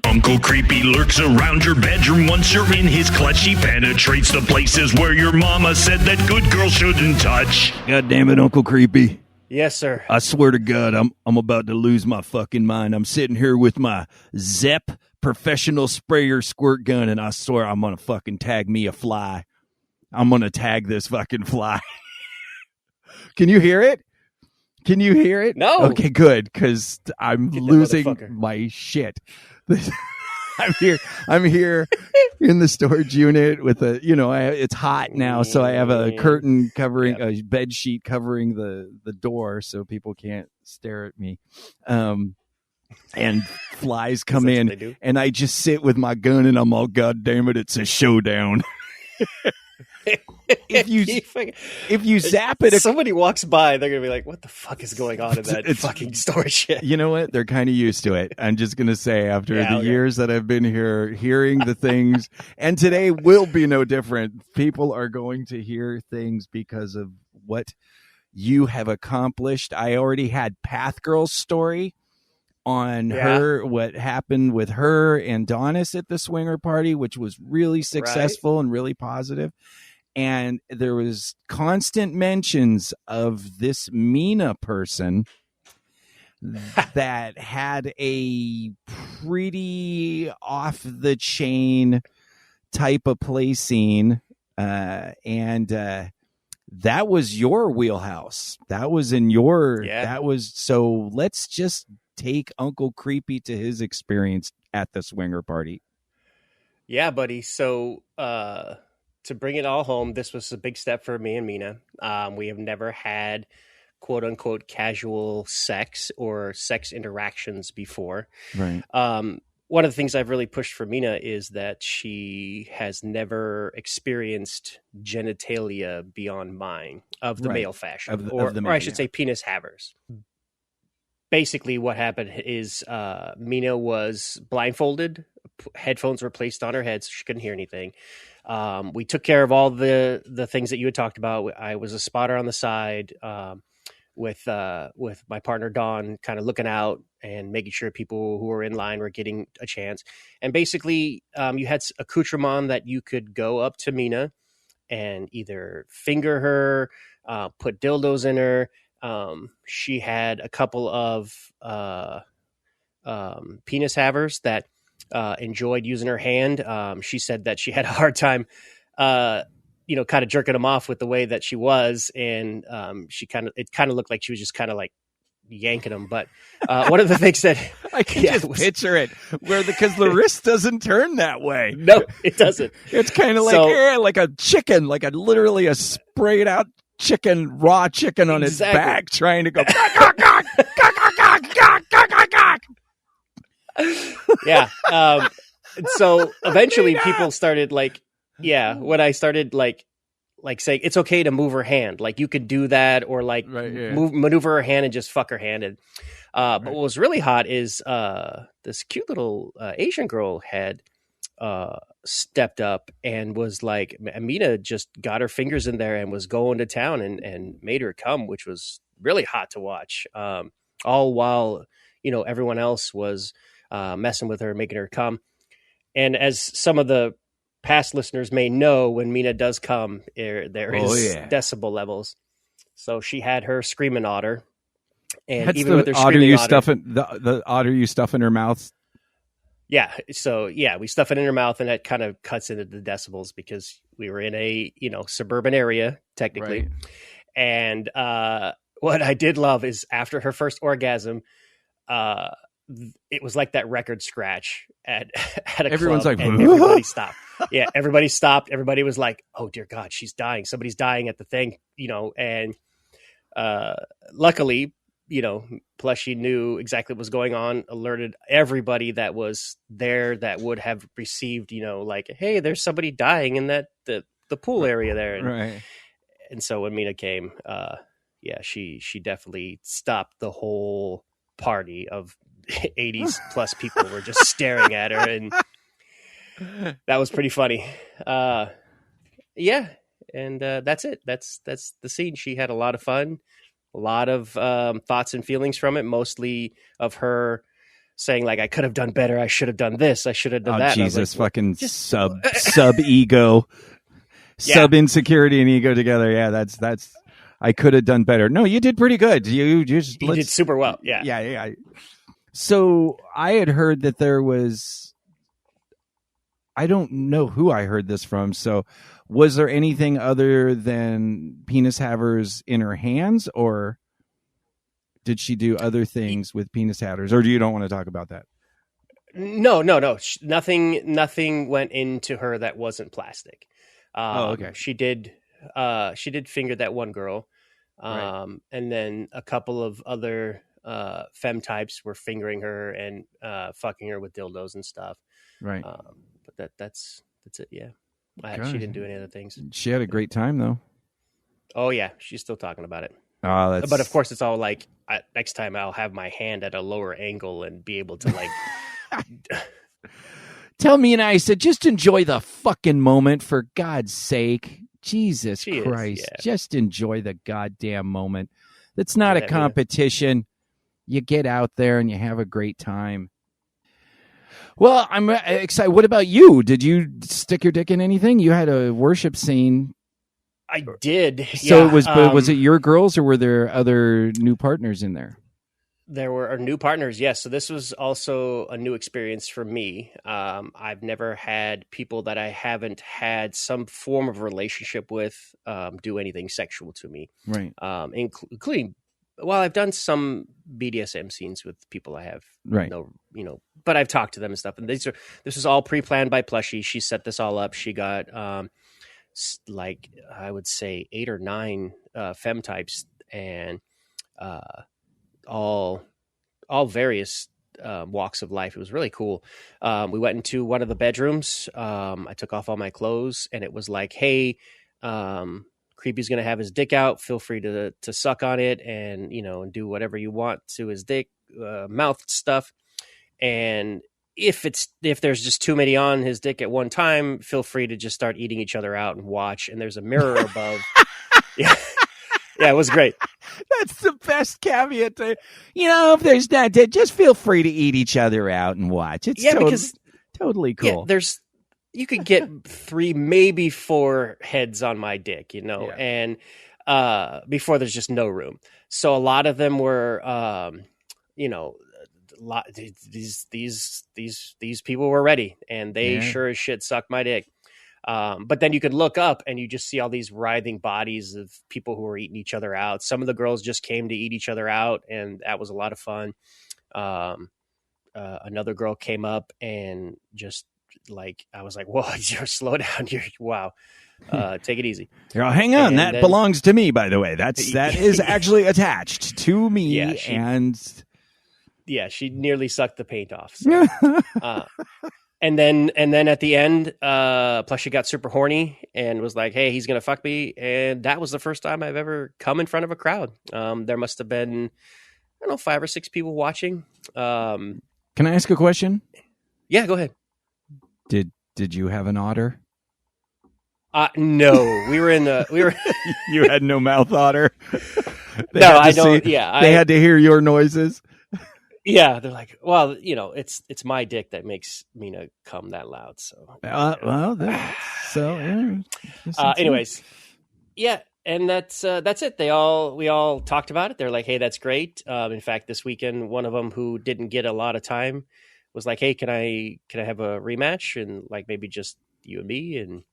Uncle Creepy lurks around your bedroom. Once you're in his clutch, he penetrates the places where your mama said that good girls shouldn't touch. God damn it, Uncle Creepy. Yes, sir. I swear to God, I'm about to lose my fucking mind. I'm sitting here with my Zep professional sprayer squirt gun, and I swear I'm gonna fucking tag me a fly. I'm gonna tag this fucking fly. Can you hear it? Can you hear it? No. Okay, good, because I'm losing my shit. I'm here in the storage unit with it's hot now, so I have a curtain covering a bed sheet covering the door so people can't stare at me. And flies come in, and I just sit with my gun, and I'm all, God damn it, it's a showdown. If you zap it, if somebody walks by, they're gonna be like, "What the fuck is going on in that fucking storage shit?" You know what? They're kind of used to it. I'm just gonna say, after the years that I've been here, hearing the things, and today will be no different. People are going to hear things because of what you have accomplished. I already had Path Girl's story on her, what happened with her and Donis at the swinger party, which was really successful and really positive. And there was constant mentions of this Mina person that had a pretty off the chain type of play scene. And that was your wheelhouse. That was in your, so let's just take Uncle Creepy to his experience at the swinger party. Yeah, buddy. So, to bring it all home, this was a big step for me and Mina. We have never had quote unquote casual sex or sex interactions before. Right. One of the things I've really pushed for Mina is that she has never experienced genitalia beyond mine of the male fashion, or I should say penis havers. Basically what happened is Mina was blindfolded, headphones were placed on her head so she couldn't hear anything. We took care of all the things that you had talked about. I was a spotter on the side with my partner Dawn, kind of looking out and making sure people who were in line were getting a chance. And basically, you had accoutrement that you could go up to Mina and either finger her, put dildos in her. She had a couple of penis havers that enjoyed using her hand. She said that she had a hard time, kind of jerking them off with the way that she was. And it kind of looked like she was just kind of like yanking them. But one of the things that I can just picture it because the wrist doesn't turn that way. No, it doesn't. It's kind of like a chicken, literally a sprayed out chicken, raw chicken on its back trying to go. Yeah. So eventually people started when I started saying it's okay to move her hand, like you could do that, or maneuver her hand and just fuck her hand. And but what was really hot is this cute little Asian girl had stepped up and was like, Amina just got her fingers in there and was going to town and made her come, which was really hot to watch. All while everyone else was messing with her, making her come. And as some of the past listeners may know, when Mina does come, there is decibel levels. So she had her screaming otter, and that's even the with her otter screaming the otter you stuff in her mouth. Yeah. So we stuff it in her mouth, and that kind of cuts into the decibels because we were in a suburban area technically. Right. And what I did love is after her first orgasm, it was like that record scratch at a everyone's club, like, and everybody stopped. Yeah, everybody stopped. Everybody was like, "Oh dear God, she's dying! Somebody's dying at the thing," and luckily, Plushy knew exactly what was going on, alerted everybody that was there that would have received, like, hey, there's somebody dying in the pool area there. Right. And so when Mina came, she definitely stopped the whole party of 80s plus people were just staring at her, and that was pretty funny. And that's it. That's the scene. She had a lot of fun, a lot of thoughts and feelings from it, mostly of her saying, like, I could have done better. I should have done this. I should have done that. Jesus, fucking sub ego. Sub insecurity and ego together. Yeah, that's. I could have done better. No, you did pretty good. You did super well. Yeah. Yeah. So I had heard that there was. I don't know who I heard this from. So, was there anything other than penis havers in her hands, or did she do other things with penis havers, or you don't want to talk about that? No. Nothing went into her that wasn't plastic. Okay. She did finger that one girl. Right. And then a couple of other femme types were fingering her and fucking her with dildos and stuff. Right. But that's it. Yeah. She didn't do any other things. She had a great time though. Oh yeah. She's still talking about it. Oh, but of course it's all like, next time I'll have my hand at a lower angle and be able to like, tell me, and I said, just enjoy the fucking moment, for God's sake. Jesus Christ. Just enjoy the goddamn moment. It's not a competition. You get out there and you have a great time. Well, I'm excited. What about you? Did you stick your dick in anything? You had a worship scene. I did. So was it your girls, or were there other new partners in there? There were new partners, yes. So this was also a new experience for me. I've never had people that I haven't had some form of relationship with do anything sexual to me. Right. Including, well, I've done some BDSM scenes with people I have, right. But I've talked to them and stuff. And this was all pre-planned by Plushy. She set this all up. She got, like, I would say 8 or 9 femme types, and all various walks of life. It was really cool. We went into one of the bedrooms. I took off all my clothes, and it was like, hey, Creepy's going to have his dick out. Feel free to suck on it and, and do whatever you want to his dick, mouth stuff. And if there's just too many on his dick at one time, feel free to just start eating each other out and watch. And there's a mirror above. Yeah. Yeah, it was great. That's the best caveat to, if there's not, just feel free to eat each other out and watch. It's totally cool. Yeah, you could get 3, maybe 4 heads on my dick, and before there's just no room. So a lot of them were, these people were ready, and they sure as shit sucked my dick. But then you could look up and you just see all these writhing bodies of people who were eating each other out. Some of the girls just came to eat each other out, and that was a lot of fun. Another girl came up and just I was like, whoa, slow down. Wow. Take it easy. Hang on. And that belongs to me, by the way. That is actually attached to me. Yeah, she nearly sucked the paint off. So. And then at the end, Plushy got super horny and was like, hey, he's going to fuck me. And that was the first time I've ever come in front of a crowd. There must have been, I don't know, 5 or 6 people watching. Can I ask a question? Yeah, go ahead. Did you have an otter? No, we were. You had no mouth otter. No, I don't. Yeah, they had to hear your noises. Yeah, they're like, well, it's my dick that makes Mina come that loud. So, anyways, yeah, and that's it. We all talked about it. They're like, hey, that's great. In fact, this weekend, one of them who didn't get a lot of time was like, hey, can I have a rematch, and like maybe just you and me? And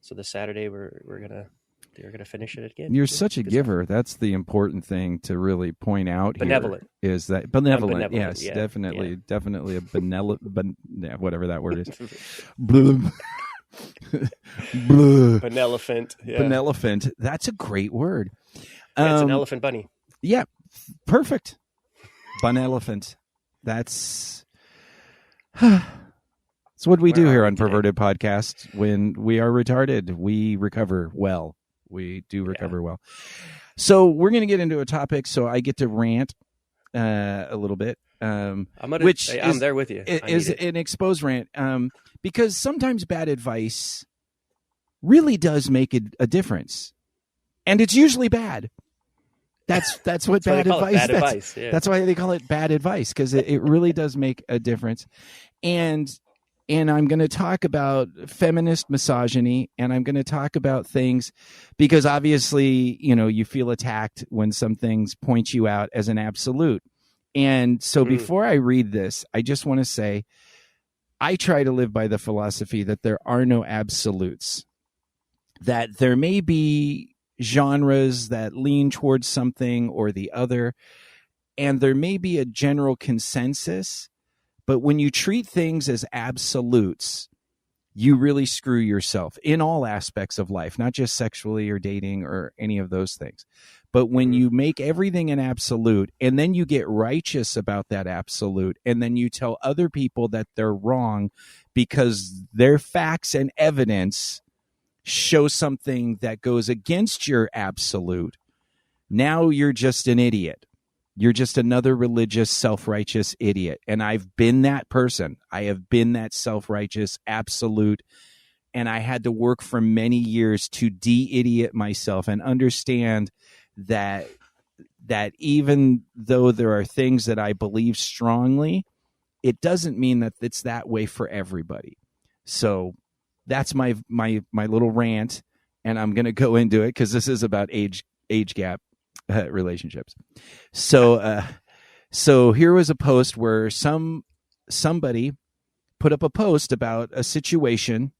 so this Saturday they're gonna finish it again. You're such a giver. That's the important thing to really point out. Benevolent here is that benevolent? Yes, yeah, definitely a benevolent. Whatever that word is. Benevolent. Yeah. Benevolent. That's a great word. It's an elephant bunny. Yeah, perfect. Bun elephant. That's what we do here on Perverted Podcast. When we are retarded, we recover well. We do recover well. So we're going to get into a topic. So I get to rant a little bit. I'm there with you. Is an exposed rant because sometimes bad advice really does make a difference, and it's usually bad. That's what bad advice. That's why they call it bad advice, because it really does make a difference. And I'm going to talk about feminist misogyny, and I'm going to talk about things because obviously, you feel attacked when some things point you out as an absolute. And so before I read this, I just want to say I try to live by the philosophy that there are no absolutes, that there may be genres that lean towards something or the other, and there may be a general consensus, but when you treat things as absolutes, you really screw yourself in all aspects of life, not just sexually or dating or any of those things. But when you make everything an absolute and then you get righteous about that absolute, and then you tell other people that they're wrong because their facts and evidence show something that goes against your absolute, now you're just an idiot. You're just another religious, self-righteous idiot. And I've been that person. I have been that self-righteous absolute. And I had to work for many years to de-idiot myself and understand that even though there are things that I believe strongly, it doesn't mean that it's that way for everybody. So that's my little rant, and I'm going to go into it because this is about age gap relationships. So here was a post where somebody put up a post about a situation,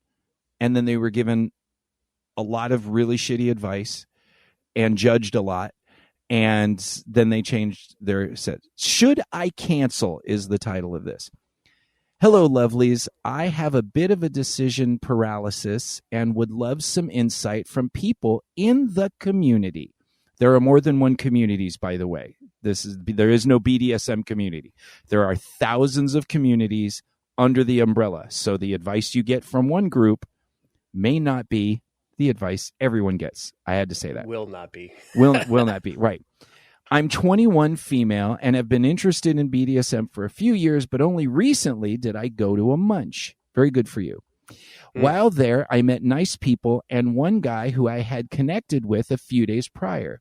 and then they were given a lot of really shitty advice and judged a lot, and then they changed their set. Should I cancel is the title of this. Hello, lovelies. I have a bit of a decision paralysis and would love some insight from people in the community. There are more than one communities, by the way. There is no BDSM community. There are thousands of communities under the umbrella. So the advice you get from one group may not be the advice everyone gets. I had to say that. Will not be. will not be. Right. I'm 21, female, and have been interested in BDSM for a few years, but only recently did I go to a munch. Very good for you. While there, I met nice people and one guy who I had connected with a few days prior.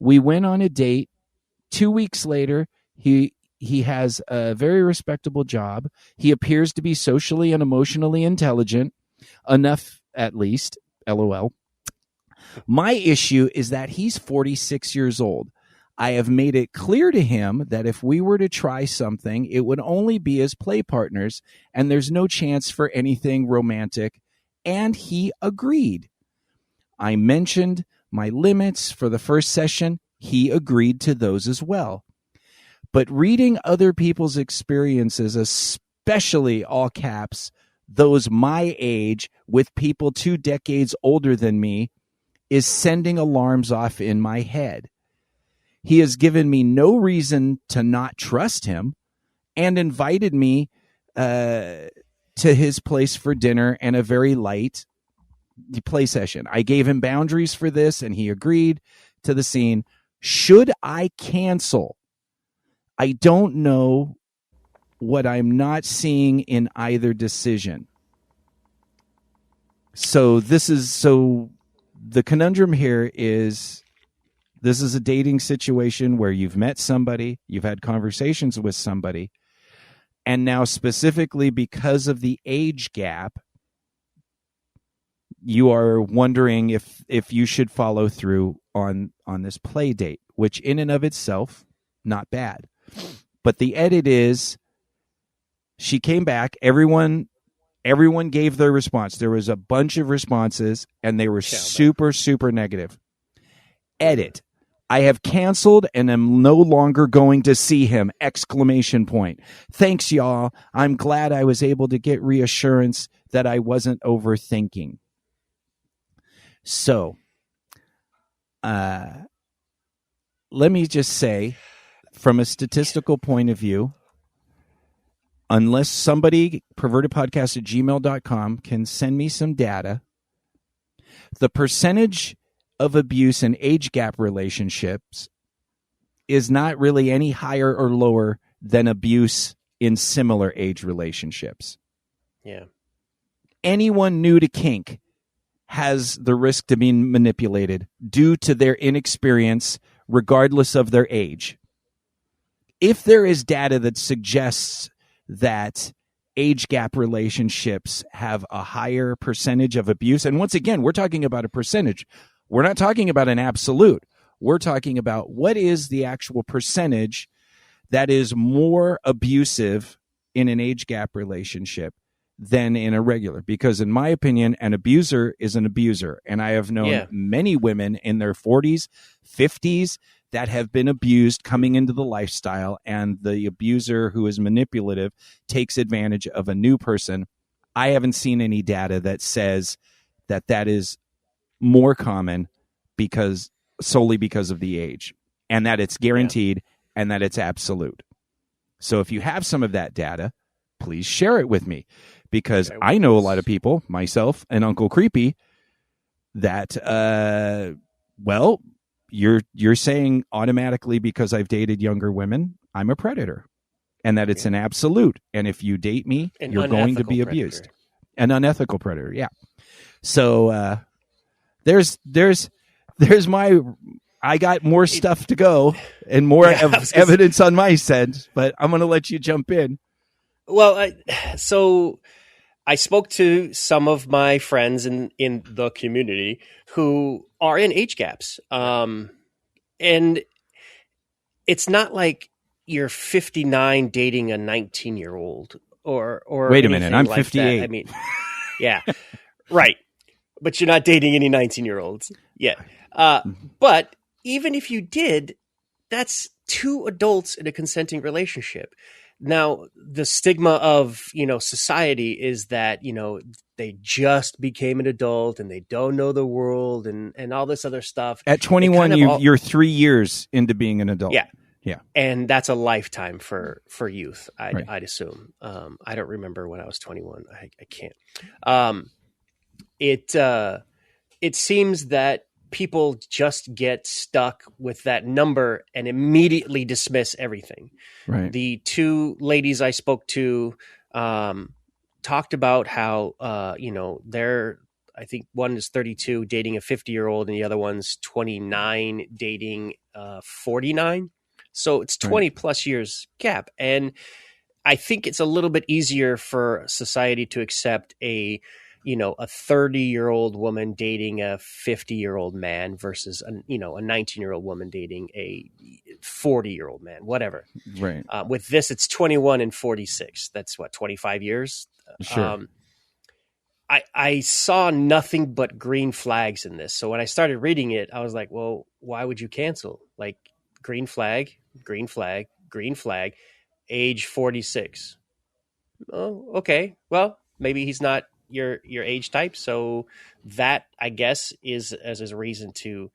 We went on a date. 2 weeks later, he has a very respectable job. He appears to be socially and emotionally intelligent, enough at least, LOL. My issue is that he's 46 years old. I have made it clear to him that if we were to try something, it would only be as play partners, and there's no chance for anything romantic, and he agreed. I mentioned my limits for the first session. He agreed to those as well. But reading other people's experiences, especially all caps, those my age with people 2 decades older than me, is sending alarms off in my head. He has given me no reason to not trust him and invited me to his place for dinner and a very light play session. I gave him boundaries for this, and he agreed to the scene. Should I cancel? I don't know what I'm not seeing in either decision. So the conundrum here is, this is a dating situation where you've met somebody, you've had conversations with somebody, and now specifically because of the age gap, you are wondering if you should follow through on this play date, which in and of itself, not bad. But the edit is, she came back, everyone gave their response. There was a bunch of responses, and they were super, super negative. Edit. I have canceled and am no longer going to see him! ! Thanks, y'all. I'm glad I was able to get reassurance that I wasn't overthinking. So, let me just say, from a statistical point of view, unless somebody, pervertedpodcast@gmail.com, can send me some data, the percentage of abuse in age gap relationships is not really any higher or lower than abuse in similar age relationships. Yeah. Anyone new to kink has the risk to being manipulated due to their inexperience, regardless of their age. If there is data that suggests that age gap relationships have a higher percentage of abuse, and once again, we're talking about a percentage. We're not talking about an absolute. We're talking about what is the actual percentage that is more abusive in an age gap relationship than in a regular. Because in my opinion, an abuser is an abuser. And I have known many women in their 40s, 50s that have been abused coming into the lifestyle, and the abuser who is manipulative takes advantage of a new person. I haven't seen any data that says that that is more common solely because of the age, and that it's guaranteed and that it's absolute. So if you have some of that data, please share it with me, because I know a lot of people, myself and Uncle Creepy, that, you're saying automatically because I've dated younger women, I'm a predator, and that it's an absolute. And if you date me, you're going to be abused. An unethical predator. Yeah. So, there's I got more stuff to go and more evidence on my side, but I'm going to let you jump in. Well, so I spoke to some of my friends in the community who are in age gaps. And it's not like you're 59 dating a 19-year-old or wait a minute, I'm like 58. That. I mean, yeah, right. But you're not dating any 19-year-olds yet. But even if you did, that's two adults in a consenting relationship. Now, the stigma of, society is that, they just became an adult and they don't know the world and all this other stuff. At 21, you're 3 years into being an adult. Yeah. Yeah. And that's a lifetime for youth, I'd assume. I don't remember when I was 21. I can't. It seems that people just get stuck with that number and immediately dismiss everything. Right. The two ladies I spoke to talked about how, they're, I think one is 32 dating a 50-year-old and the other one's 29 dating 49. So it's 20 plus years gap. And I think it's a little bit easier for society to accept a 30-year-old woman dating a 50-year-old man versus a 19-year-old woman dating a 40-year-old man, whatever. Right. With this, it's 21 and 46. That's 25 years. Sure. I saw nothing but green flags in this. So when I started reading it, I was like, well, why would you cancel? Like green flag, green flag, green flag, age 46. Oh, okay. Well, maybe he's not your age type, so that I guess is as a reason to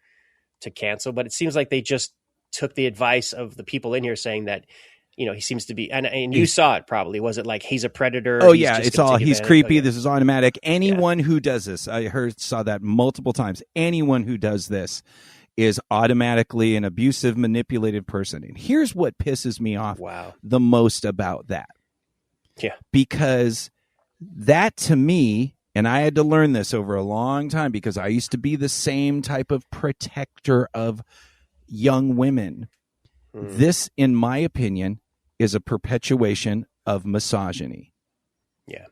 cancel. But it seems like they just took the advice of the people in here saying that he seems to be, and you saw it probably. Was it like he's a predator? Oh yeah, it's all he's creepy. This is automatic. Anyone who does this, I saw that multiple times. Anyone who does this is automatically an abusive, manipulated person. And here's what pisses me off the most about that. Yeah, because that to me, and I had to learn this over a long time because I used to be the same type of protector of young women. This, in my opinion, is a perpetuation of misogyny. Yeah.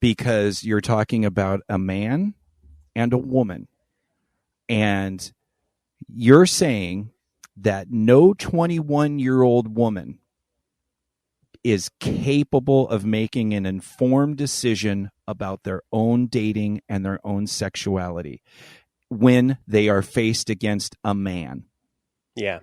Because you're talking about a man and a woman. And you're saying that no 21-year-old woman is capable of making an informed decision about their own dating and their own sexuality when they are faced against a man. Yeah.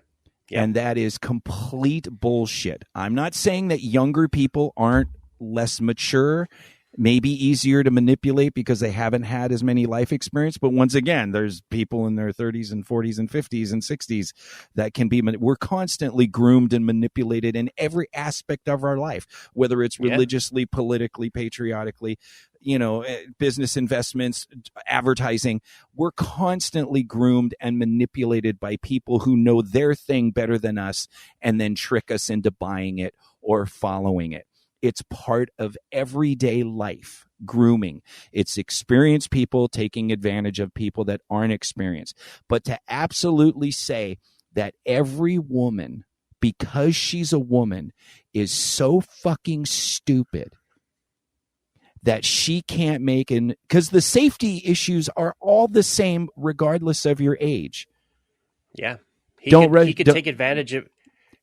And that is complete bullshit. I'm not saying that younger people aren't less mature maybe easier to manipulate because they haven't had as many life experience. But once again, there's people in their 30s and 40s and 50s and 60s that can be, we're constantly groomed and manipulated in every aspect of our life, whether it's religiously, politically, patriotically, business investments, advertising. We're constantly groomed and manipulated by people who know their thing better than us and then trick us into buying it or following it. It's part of everyday life, grooming. It's experienced people taking advantage of people that aren't experienced. But to absolutely say that every woman, because she's a woman, is so fucking stupid that she can't make an, because the safety issues are all the same regardless of your age. Yeah. He could take advantage of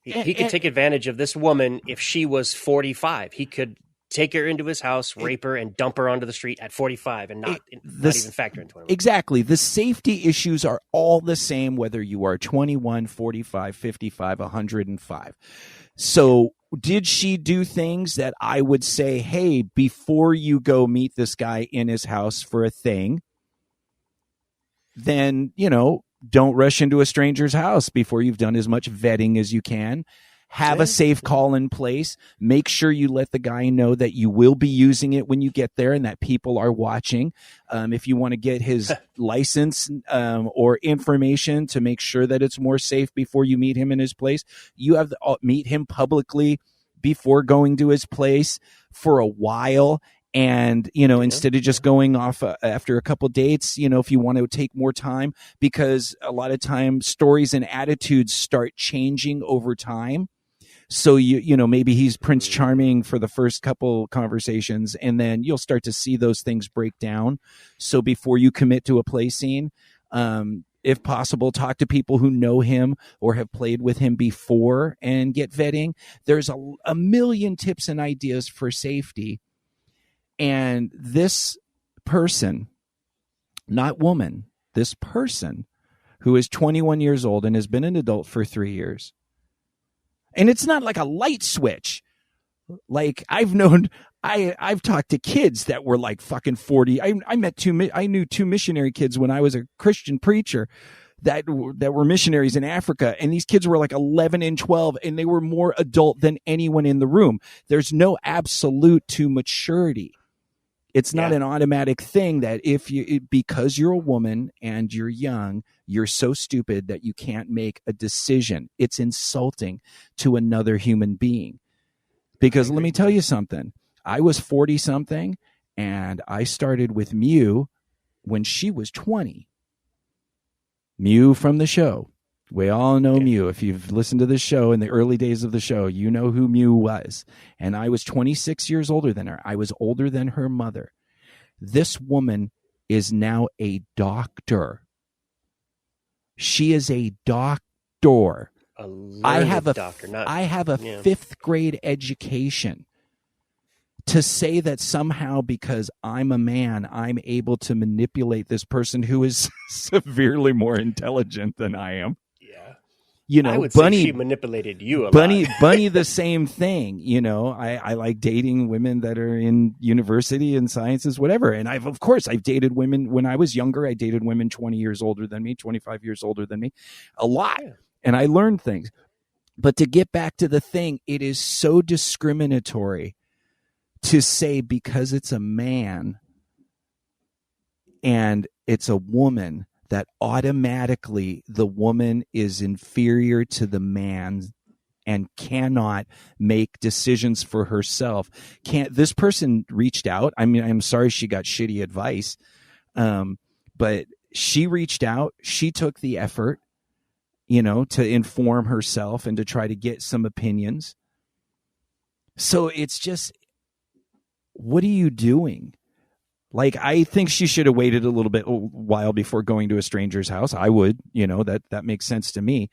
He could take advantage of this woman if she was 45. He could take her into his house, rape her, and dump her onto the street at 45 and not even factor into it. Exactly. The safety issues are all the same whether you are 21, 45, 55, 105. So did she do things that I would say, hey, before you go meet this guy in his house for a thing, then, don't rush into a stranger's house before you've done as much vetting as you can. Have a safe call in place. Make sure you let the guy know that you will be using it when you get there and that people are watching. If you want to get his license or information to make sure that it's more safe before you meet him in his place, you have to meet him publicly before going to his place for a while. And, instead of just going off after a couple dates, if you want to take more time, because a lot of times stories and attitudes start changing over time. So, maybe he's Prince Charming for the first couple conversations, and then you'll start to see those things break down. So before you commit to a play scene, if possible, talk to people who know him or have played with him before and get vetting. There's a million tips and ideas for safety. And this person, not woman, this person who is 21 years old and has been an adult for 3 years. And it's not like a light switch. Like I've talked to kids that were like fucking 40. I knew two missionary kids when I was a Christian preacher that were missionaries in Africa. And these kids were like 11 and 12 and they were more adult than anyone in the room. There's no absolute to maturity. It's not an automatic thing that because you're a woman and you're young, you're so stupid that you can't make a decision. It's insulting to another human being. Because let me tell you something. I was 40 something and I started with Mew when she was 20. Mew from the show. We all know Mew. If you've listened to this show in the early days of the show, you know who Mew was. And I was 26 years older than her. I was older than her mother. This woman is now a doctor. She is a doctor. I have a fifth grade education. To say that somehow because I'm a man, I'm able to manipulate this person who is severely more intelligent than I am. I would say she manipulated you a lot. Bunny, the same thing. I like dating women that are in university and sciences, whatever. And I've dated women when I was younger. I dated women 20 years older than me, 25 years older than me, a lot. Yeah. And I learned things. But to get back to the thing, it is so discriminatory to say because it's a man and it's a woman that automatically the woman is inferior to the man and cannot make decisions for herself. This person reached out. I mean, I'm sorry she got shitty advice, but she reached out. She took the effort, to inform herself and to try to get some opinions. So it's just, what are you doing? Like, I think she should have waited a while before going to a stranger's house. I would, that makes sense to me.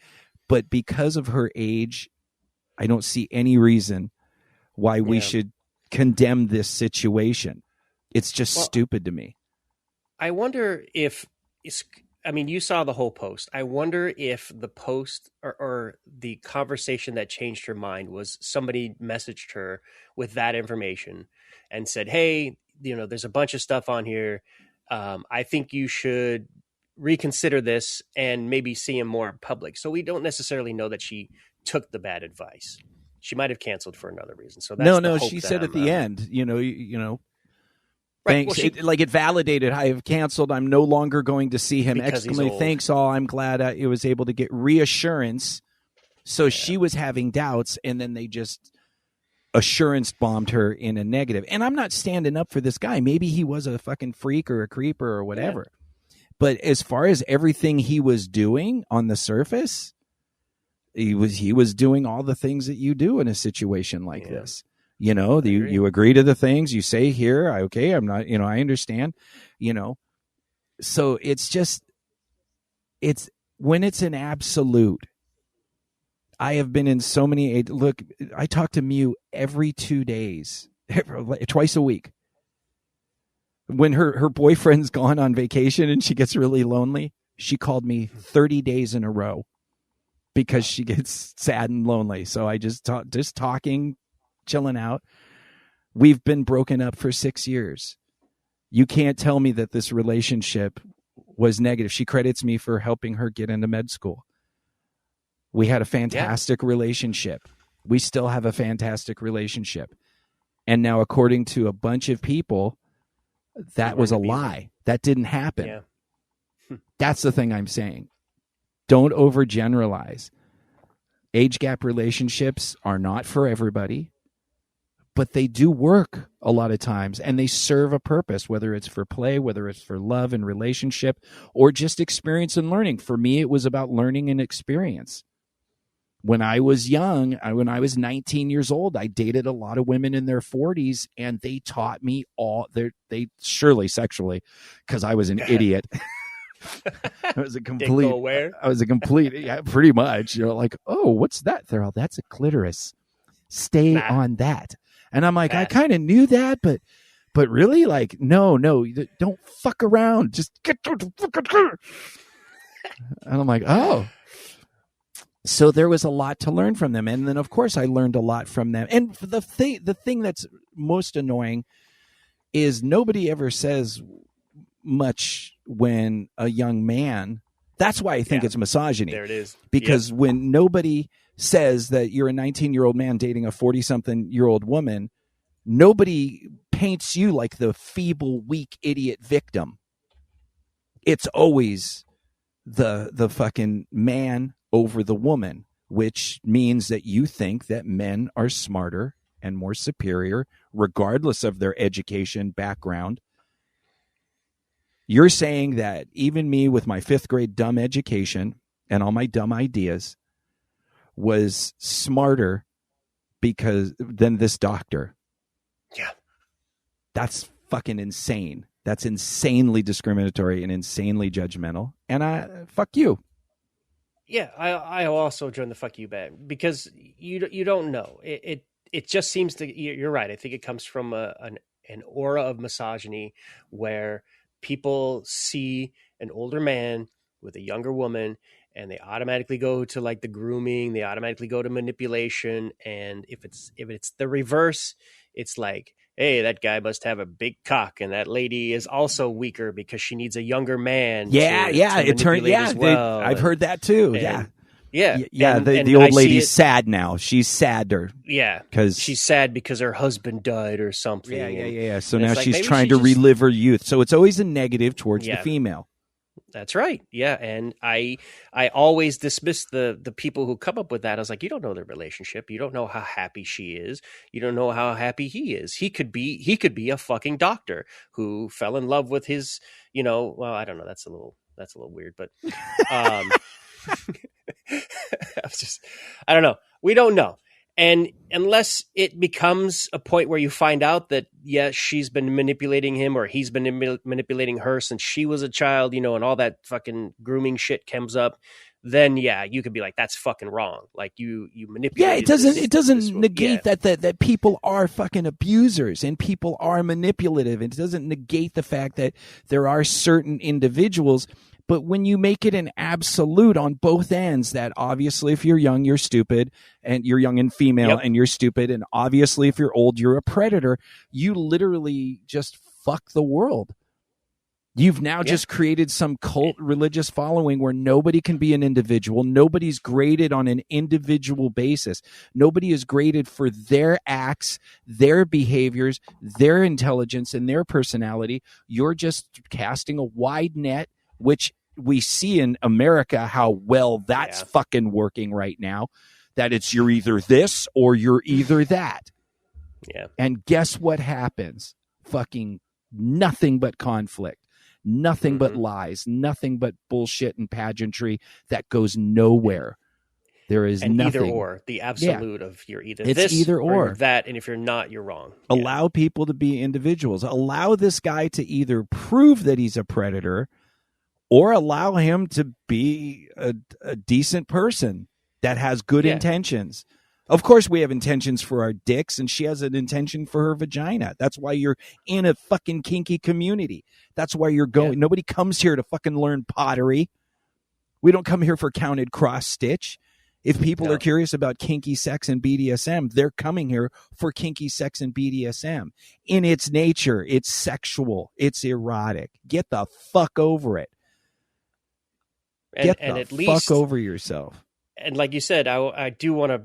But because of her age, I don't see any reason why we should condemn this situation. It's just stupid to me. I wonder if, you saw the whole post. I wonder if the post or the conversation that changed her mind was somebody messaged her with that information and said, hey, there's a bunch of stuff on here. I think you should reconsider this and maybe see him more in public. So we don't necessarily know that she took the bad advice. She might have canceled for another reason. So that's no. She said at the end, right, thanks. It validated. I have canceled. I'm no longer going to see him. Thanks all. I'm glad I was able to get reassurance. So she was having doubts, and then they just assurance bombed her in a negative. And I'm not standing up for this guy. Maybe he was a fucking freak or a creeper or whatever. Yeah. But as far as everything he was doing on the surface, he was doing all the things that you do in a situation like this. You agree to the things you say here. Okay, I'm not, I understand, So it's when it's an absolute. I have been in so many. Look, I talk to Mew every 2 days, twice a week. When her boyfriend's gone on vacation and she gets really lonely, she called me 30 days in a row because she gets sad and lonely. So I just talking, chilling out. We've been broken up for 6 years. You can't tell me that this relationship was negative. She credits me for helping her get into med school. We had a fantastic relationship. We still have a fantastic relationship. And now, according to a bunch of people, that was a lie. That didn't happen. Yeah. That's the thing I'm saying. Don't overgeneralize. Age gap relationships are not for everybody, but they do work a lot of times, and they serve a purpose, whether it's for play, whether it's for love and relationship, or just experience and learning. For me, it was about learning and experience. When I was young, when I was 19 years old, I dated a lot of women in their 40s, and they taught me they surely sexually, because I was an idiot. I was a complete, yeah, pretty much. Like, oh, what's that? They're all, that's a clitoris. Stay on that. And I'm like, I kind of knew that, but really, like, no, don't fuck around. Just get to the fucking. And I'm like, oh. So there was a lot to learn from them. And then, of course, I learned a lot from them. And the thing that's most annoying is nobody ever says much when a young man. That's why I think it's misogyny. There it is. Because when nobody says that you're a 19-year-old man dating a 40-something-year-old woman, nobody paints you like the feeble, weak, idiot victim. It's always the fucking man over the woman, which means that you think that men are smarter and more superior, regardless of their education background. You're saying that even me with my 5th grade dumb education and all my dumb ideas was smarter than this doctor. Yeah. That's fucking insane. That's insanely discriminatory and insanely judgmental. And fuck you. Yeah, I also join the fuck you band because you don't know. It just seems to. You're right. I think it comes from an aura of misogyny where people see an older man with a younger woman and they automatically go to like the grooming. They automatically go to manipulation. And if it's the reverse, it's like, hey, that guy must have a big cock, and that lady is also weaker because she needs a younger man. It turned. Yeah, well. I've heard that too. And, yeah. The old lady's sad now. She's sadder. Yeah, because she's sad because her husband died or something. Yeah. So now she's trying to relive her youth. So it's always a negative towards the female. That's right. Yeah. And I always dismiss the people who come up with that. I was like, you don't know their relationship. You don't know how happy she is. You don't know how happy he is. He could be a fucking doctor who fell in love with his, well, I don't know. That's a little weird, but I don't know. We don't know. And unless it becomes a point where you find out that, she's been manipulating him or he's been manipulating her since she was a child, and all that fucking grooming shit comes up, then, you could be like, that's fucking wrong. Like you manipulate. Yeah, it doesn't negate that people are fucking abusers and people are manipulative. It doesn't negate the fact that there are certain individuals, But when you make it an absolute on both ends, that obviously if you're young, you're stupid, and you're young and female and you're stupid. And obviously if you're old, you're a predator. You literally just fuck the world. You've now just created some cult religious following where nobody can be an individual. Nobody's graded on an individual basis. Nobody is graded for their acts, their behaviors, their intelligence, and their personality. You're just casting a wide net, which we see in America how well that's fucking working right now, that it's you're either this or you're either that. Yeah. And guess what happens? Fucking nothing but conflict. Nothing but lies, nothing but bullshit and pageantry that goes nowhere. There is nothing. Either or, the absolute of you're either it's this either or that, and if you're not, you're wrong. Allow people to be individuals. Allow this guy to either prove that he's a predator or allow him to be a decent person that has good intentions. Of course, we have intentions for our dicks, and she has an intention for her vagina. That's why you're in a fucking kinky community. That's why you're going. Nobody comes here to fucking learn pottery. We don't come here for counted cross stitch. If people are curious about kinky sex and BDSM, they're coming here for kinky sex and BDSM. In its nature, it's sexual. It's erotic. Get the fuck over it. Get the fuck over yourself. And like you said, I do want to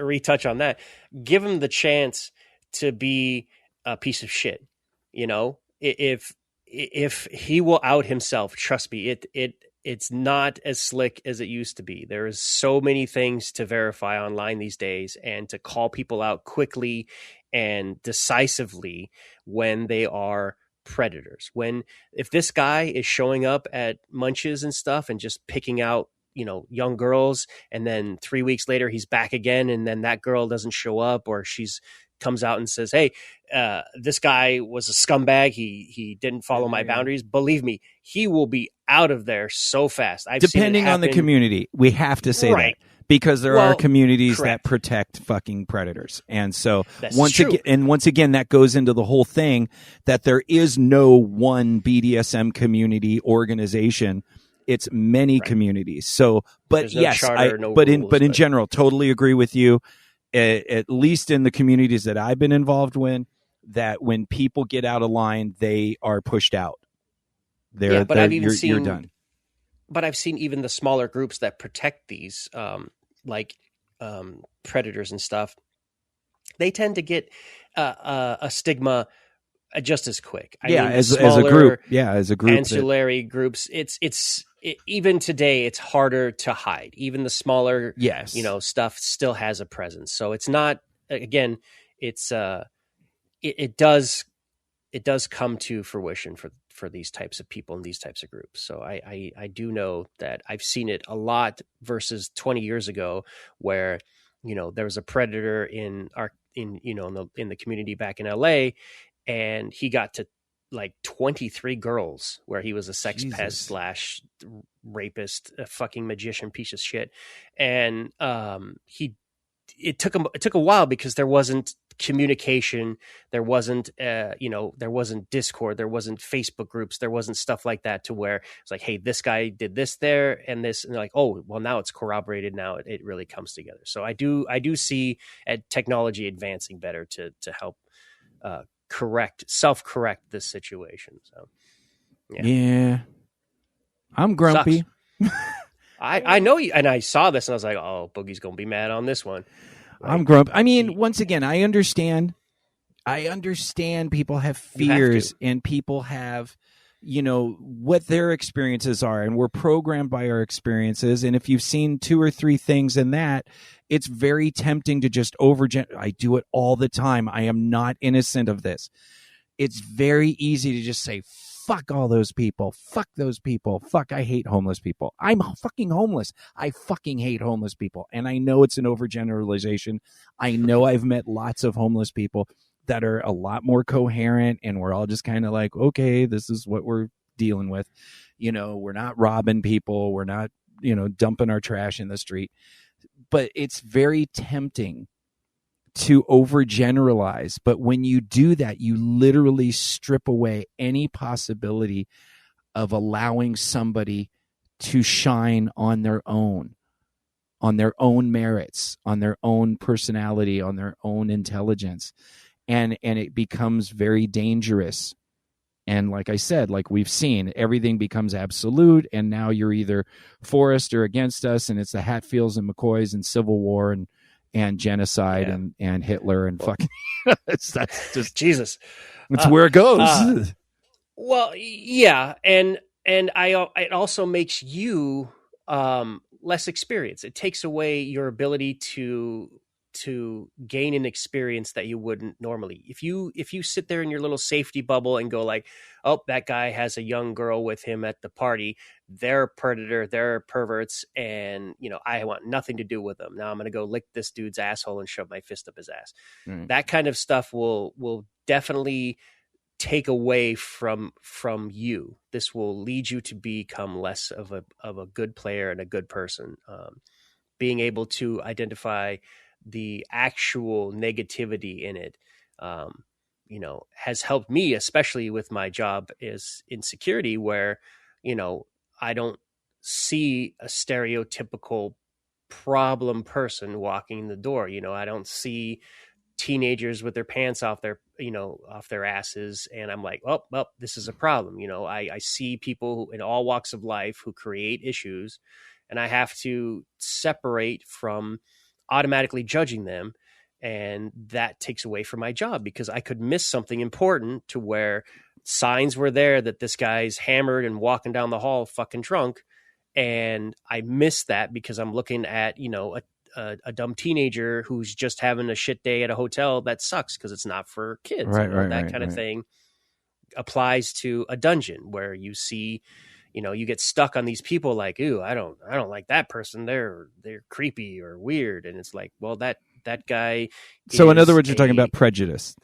retouch on that. Give him the chance to be a piece of shit. You know, if he will out himself, trust me, it's not as slick as it used to be. There is so many things to verify online these days, and to call people out quickly and decisively when they are predators. If this guy is showing up at munches and stuff and just picking out, you know, young girls, and then 3 weeks later he's back again, and then that girl doesn't show up, or she's comes out and says, hey, this guy was a scumbag, he didn't follow my boundaries, believe me, he will be out of there so fast. Depending on the community, we have to say that, because there are communities that protect fucking predators. And so once again, that goes into the whole thing that there is no one BDSM community organization. It's many communities. So, but no charter, in general, totally agree with you. At least in the communities that I've been involved in, that when people get out of line, they are pushed out. You're done. But I've seen even the smaller groups that protect these, predators and stuff. They tend to get a stigma just as quick. As a group, ancillary groups. Even today, it's harder to hide. Even the smaller, stuff still has a presence. So it's not. Again, it's it does come to fruition for these types of people and these types of groups. So I do know that I've seen it a lot versus 20 years ago, where there was a predator in the community back in LA, and he got to like 23 girls, where he was a sex pest / rapist, a fucking magician piece of shit. And it took a while, because there wasn't communication, there wasn't Discord, there wasn't Facebook groups, there wasn't stuff like that, to where it's like, hey, this guy did this there and this, and they're like, oh, well, now it's corroborated, now it really comes together. So I do see technology advancing better to help self-correct this situation. So I'm grumpy. I know you, and I saw this and I was like, oh, Boogie's gonna be mad on this one. I'm grumpy. I mean, once again, I understand people have fears, and people have what their experiences are, and we're programmed by our experiences. And if you've seen 2 or 3 things in that, it's very tempting to just I do it all the time. I am not innocent of this. It's very easy to just say, fuck all those people. Fuck those people. Fuck, I hate homeless people. I'm fucking homeless. I fucking hate homeless people. And I know it's an overgeneralization. I know I've met lots of homeless people that are a lot more coherent, and we're all just kind of like, okay, this is what we're dealing with. We're not robbing people. We're not, dumping our trash in the street. But it's very tempting to overgeneralize. But when you do that, you literally strip away any possibility of allowing somebody to shine on their own merits, on their own personality, on their own intelligence. And it becomes very dangerous. And like I said, like we've seen, everything becomes absolute. And now you're either for us or against us. And it's the Hatfields and McCoys and Civil War and genocide and Hitler and fucking that's just Jesus. It's where it goes. Well, yeah. And it also makes you less experienced. It takes away your ability to gain an experience that you wouldn't normally. If you sit there in your little safety bubble and go like, oh, that guy has a young girl with him at the party, they're a predator, they're perverts, and I want nothing to do with them. Now I'm going to go lick this dude's asshole and shove my fist up his ass. That kind of stuff will definitely take away from you. This will lead you to become less of a good player and a good person. Being able to identify the actual negativity in it, has helped me, especially with my job is in security, where, I don't see a stereotypical problem person walking in the door. I don't see teenagers with their pants off their asses. And I'm like, oh, well, this is a problem. I see people in all walks of life who create issues, and I have to separate from automatically judging them. And that takes away from my job, because I could miss something important to where signs were there that this guy's hammered and walking down the hall fucking drunk. And I missed that because I'm looking at, a dumb teenager who's just having a shit day at a hotel. That sucks because it's not for kids. That kind of thing applies to a dungeon where you see, you get stuck on these people like, ooh, I don't like that person. They're creepy or weird. And it's like, well, that guy. So in other words, you're talking about prejudice.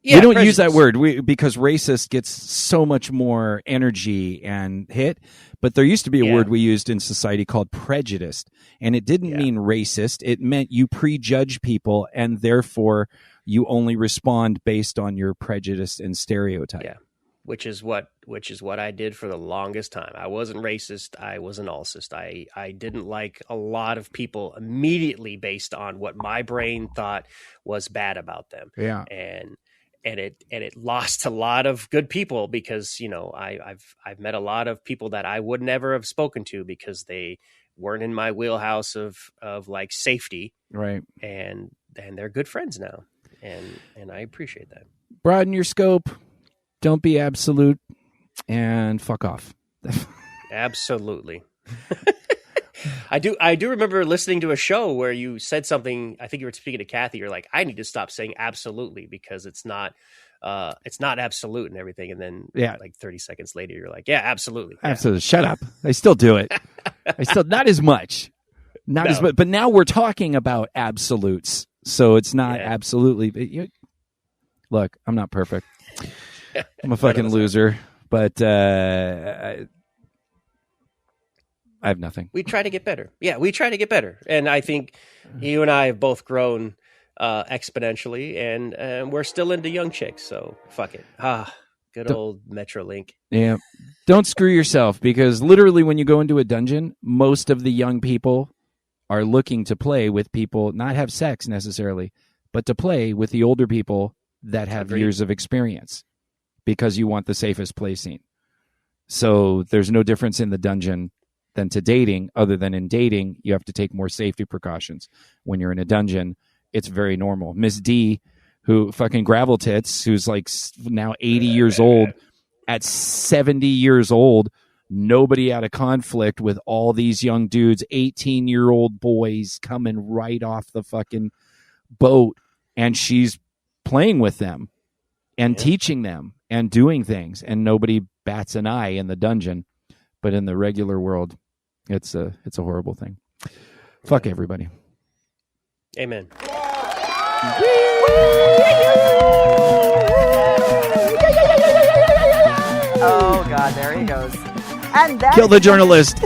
Yeah, we don't use that word because racist gets so much more energy and hit. But there used to be a word we used in society called prejudiced, and it didn't mean racist. It meant you prejudge people, and therefore you only respond based on your prejudice and stereotype. Yeah, which is what I did for the longest time. I wasn't racist. I was an alcist. I didn't like a lot of people immediately based on what my brain thought was bad about them. Yeah, and it lost a lot of good people because, I've met a lot of people that I would never have spoken to because they weren't in my wheelhouse of like safety. Right. And they're good friends now. And I appreciate that. Broaden your scope. Don't be absolute, and fuck off. Absolutely. I do remember listening to a show where you said something. I think you were speaking to Kathy. You're like, I need to stop saying absolutely because it's not absolute and everything. And then like 30 seconds later, you're like, yeah, absolutely. Yeah. Absolutely. Shut up. I still do it. Not as much, as much, but now we're talking about absolutes. So it's not absolutely. Look, I'm not perfect. I'm a fucking loser, but I have nothing. We try to get better. Yeah, we try to get better. And I think you and I have both grown exponentially, and we're still into young chicks. So fuck it. Good old Metrolink. Yeah. Don't screw yourself, because literally when you go into a dungeon, most of the young people are looking to play with people, not have sex necessarily, but to play with the older people that have years of experience, because you want the safest play scene. So there's no difference in the dungeon than to dating, other than in dating, you have to take more safety precautions. When you're in a dungeon, it's very normal. Miss D, who fucking gravel tits, who's like now 80 years old, at 70 years old, nobody had a conflict with all these young dudes, 18-year-old boys coming right off the fucking boat, and she's playing with them and teaching them and doing things, and nobody bats an eye in the dungeon. But in the regular world, it's a horrible thing. Fuck everybody. Amen. Oh God, there he goes. And that kill the journalist.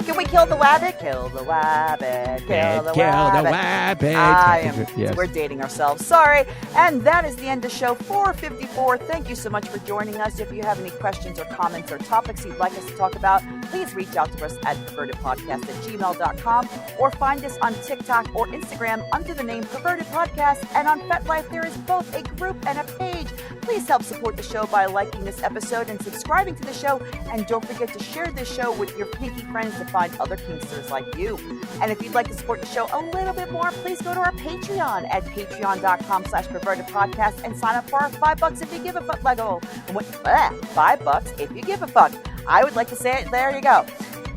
Can we kill the wabbit, kill the wabbit, kill the wabbit. We're dating ourselves. Sorry. And that is the end of show 454. Thank you so much for joining us. If you have any questions or comments or topics you'd like us to talk about, please reach out to us at pervertedpodcast@gmail.com or find us on TikTok or Instagram under the name Perverted Podcast. And on FetLife, there is both a group and a page. Please help support the show by liking this episode and subscribing to the show. And don't forget to share this show with your kinky friends to find other kinksters like you. And if you'd like to support the show a little bit more, please go to our Patreon at patreon.com/pervertedpodcast and sign up for our $5 if you give a fuck level. $5 if you give a fuck. I would like to say it. There you go.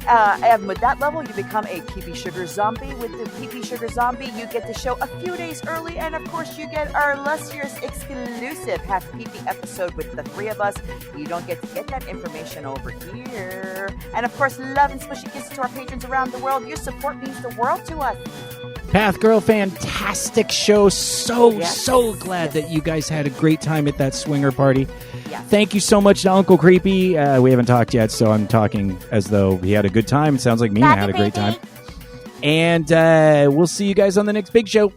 And with that level, you become a pee-pee sugar zombie. With the pee-pee sugar zombie, you get the show a few days early, and of course, you get our illustrious exclusive half pee-pee episode with the three of us. You don't get to get that information over here. And of course, love and smushy kisses to our patrons around the world. Your support means the world to us. Path Girl, fantastic show. So glad that you guys had a great time at that swinger party. Yes. Thank you so much to Uncle Creepy. We haven't talked yet, so I'm talking as though he had a good time. It sounds like Mina had a great time. And we'll see you guys on the next big show.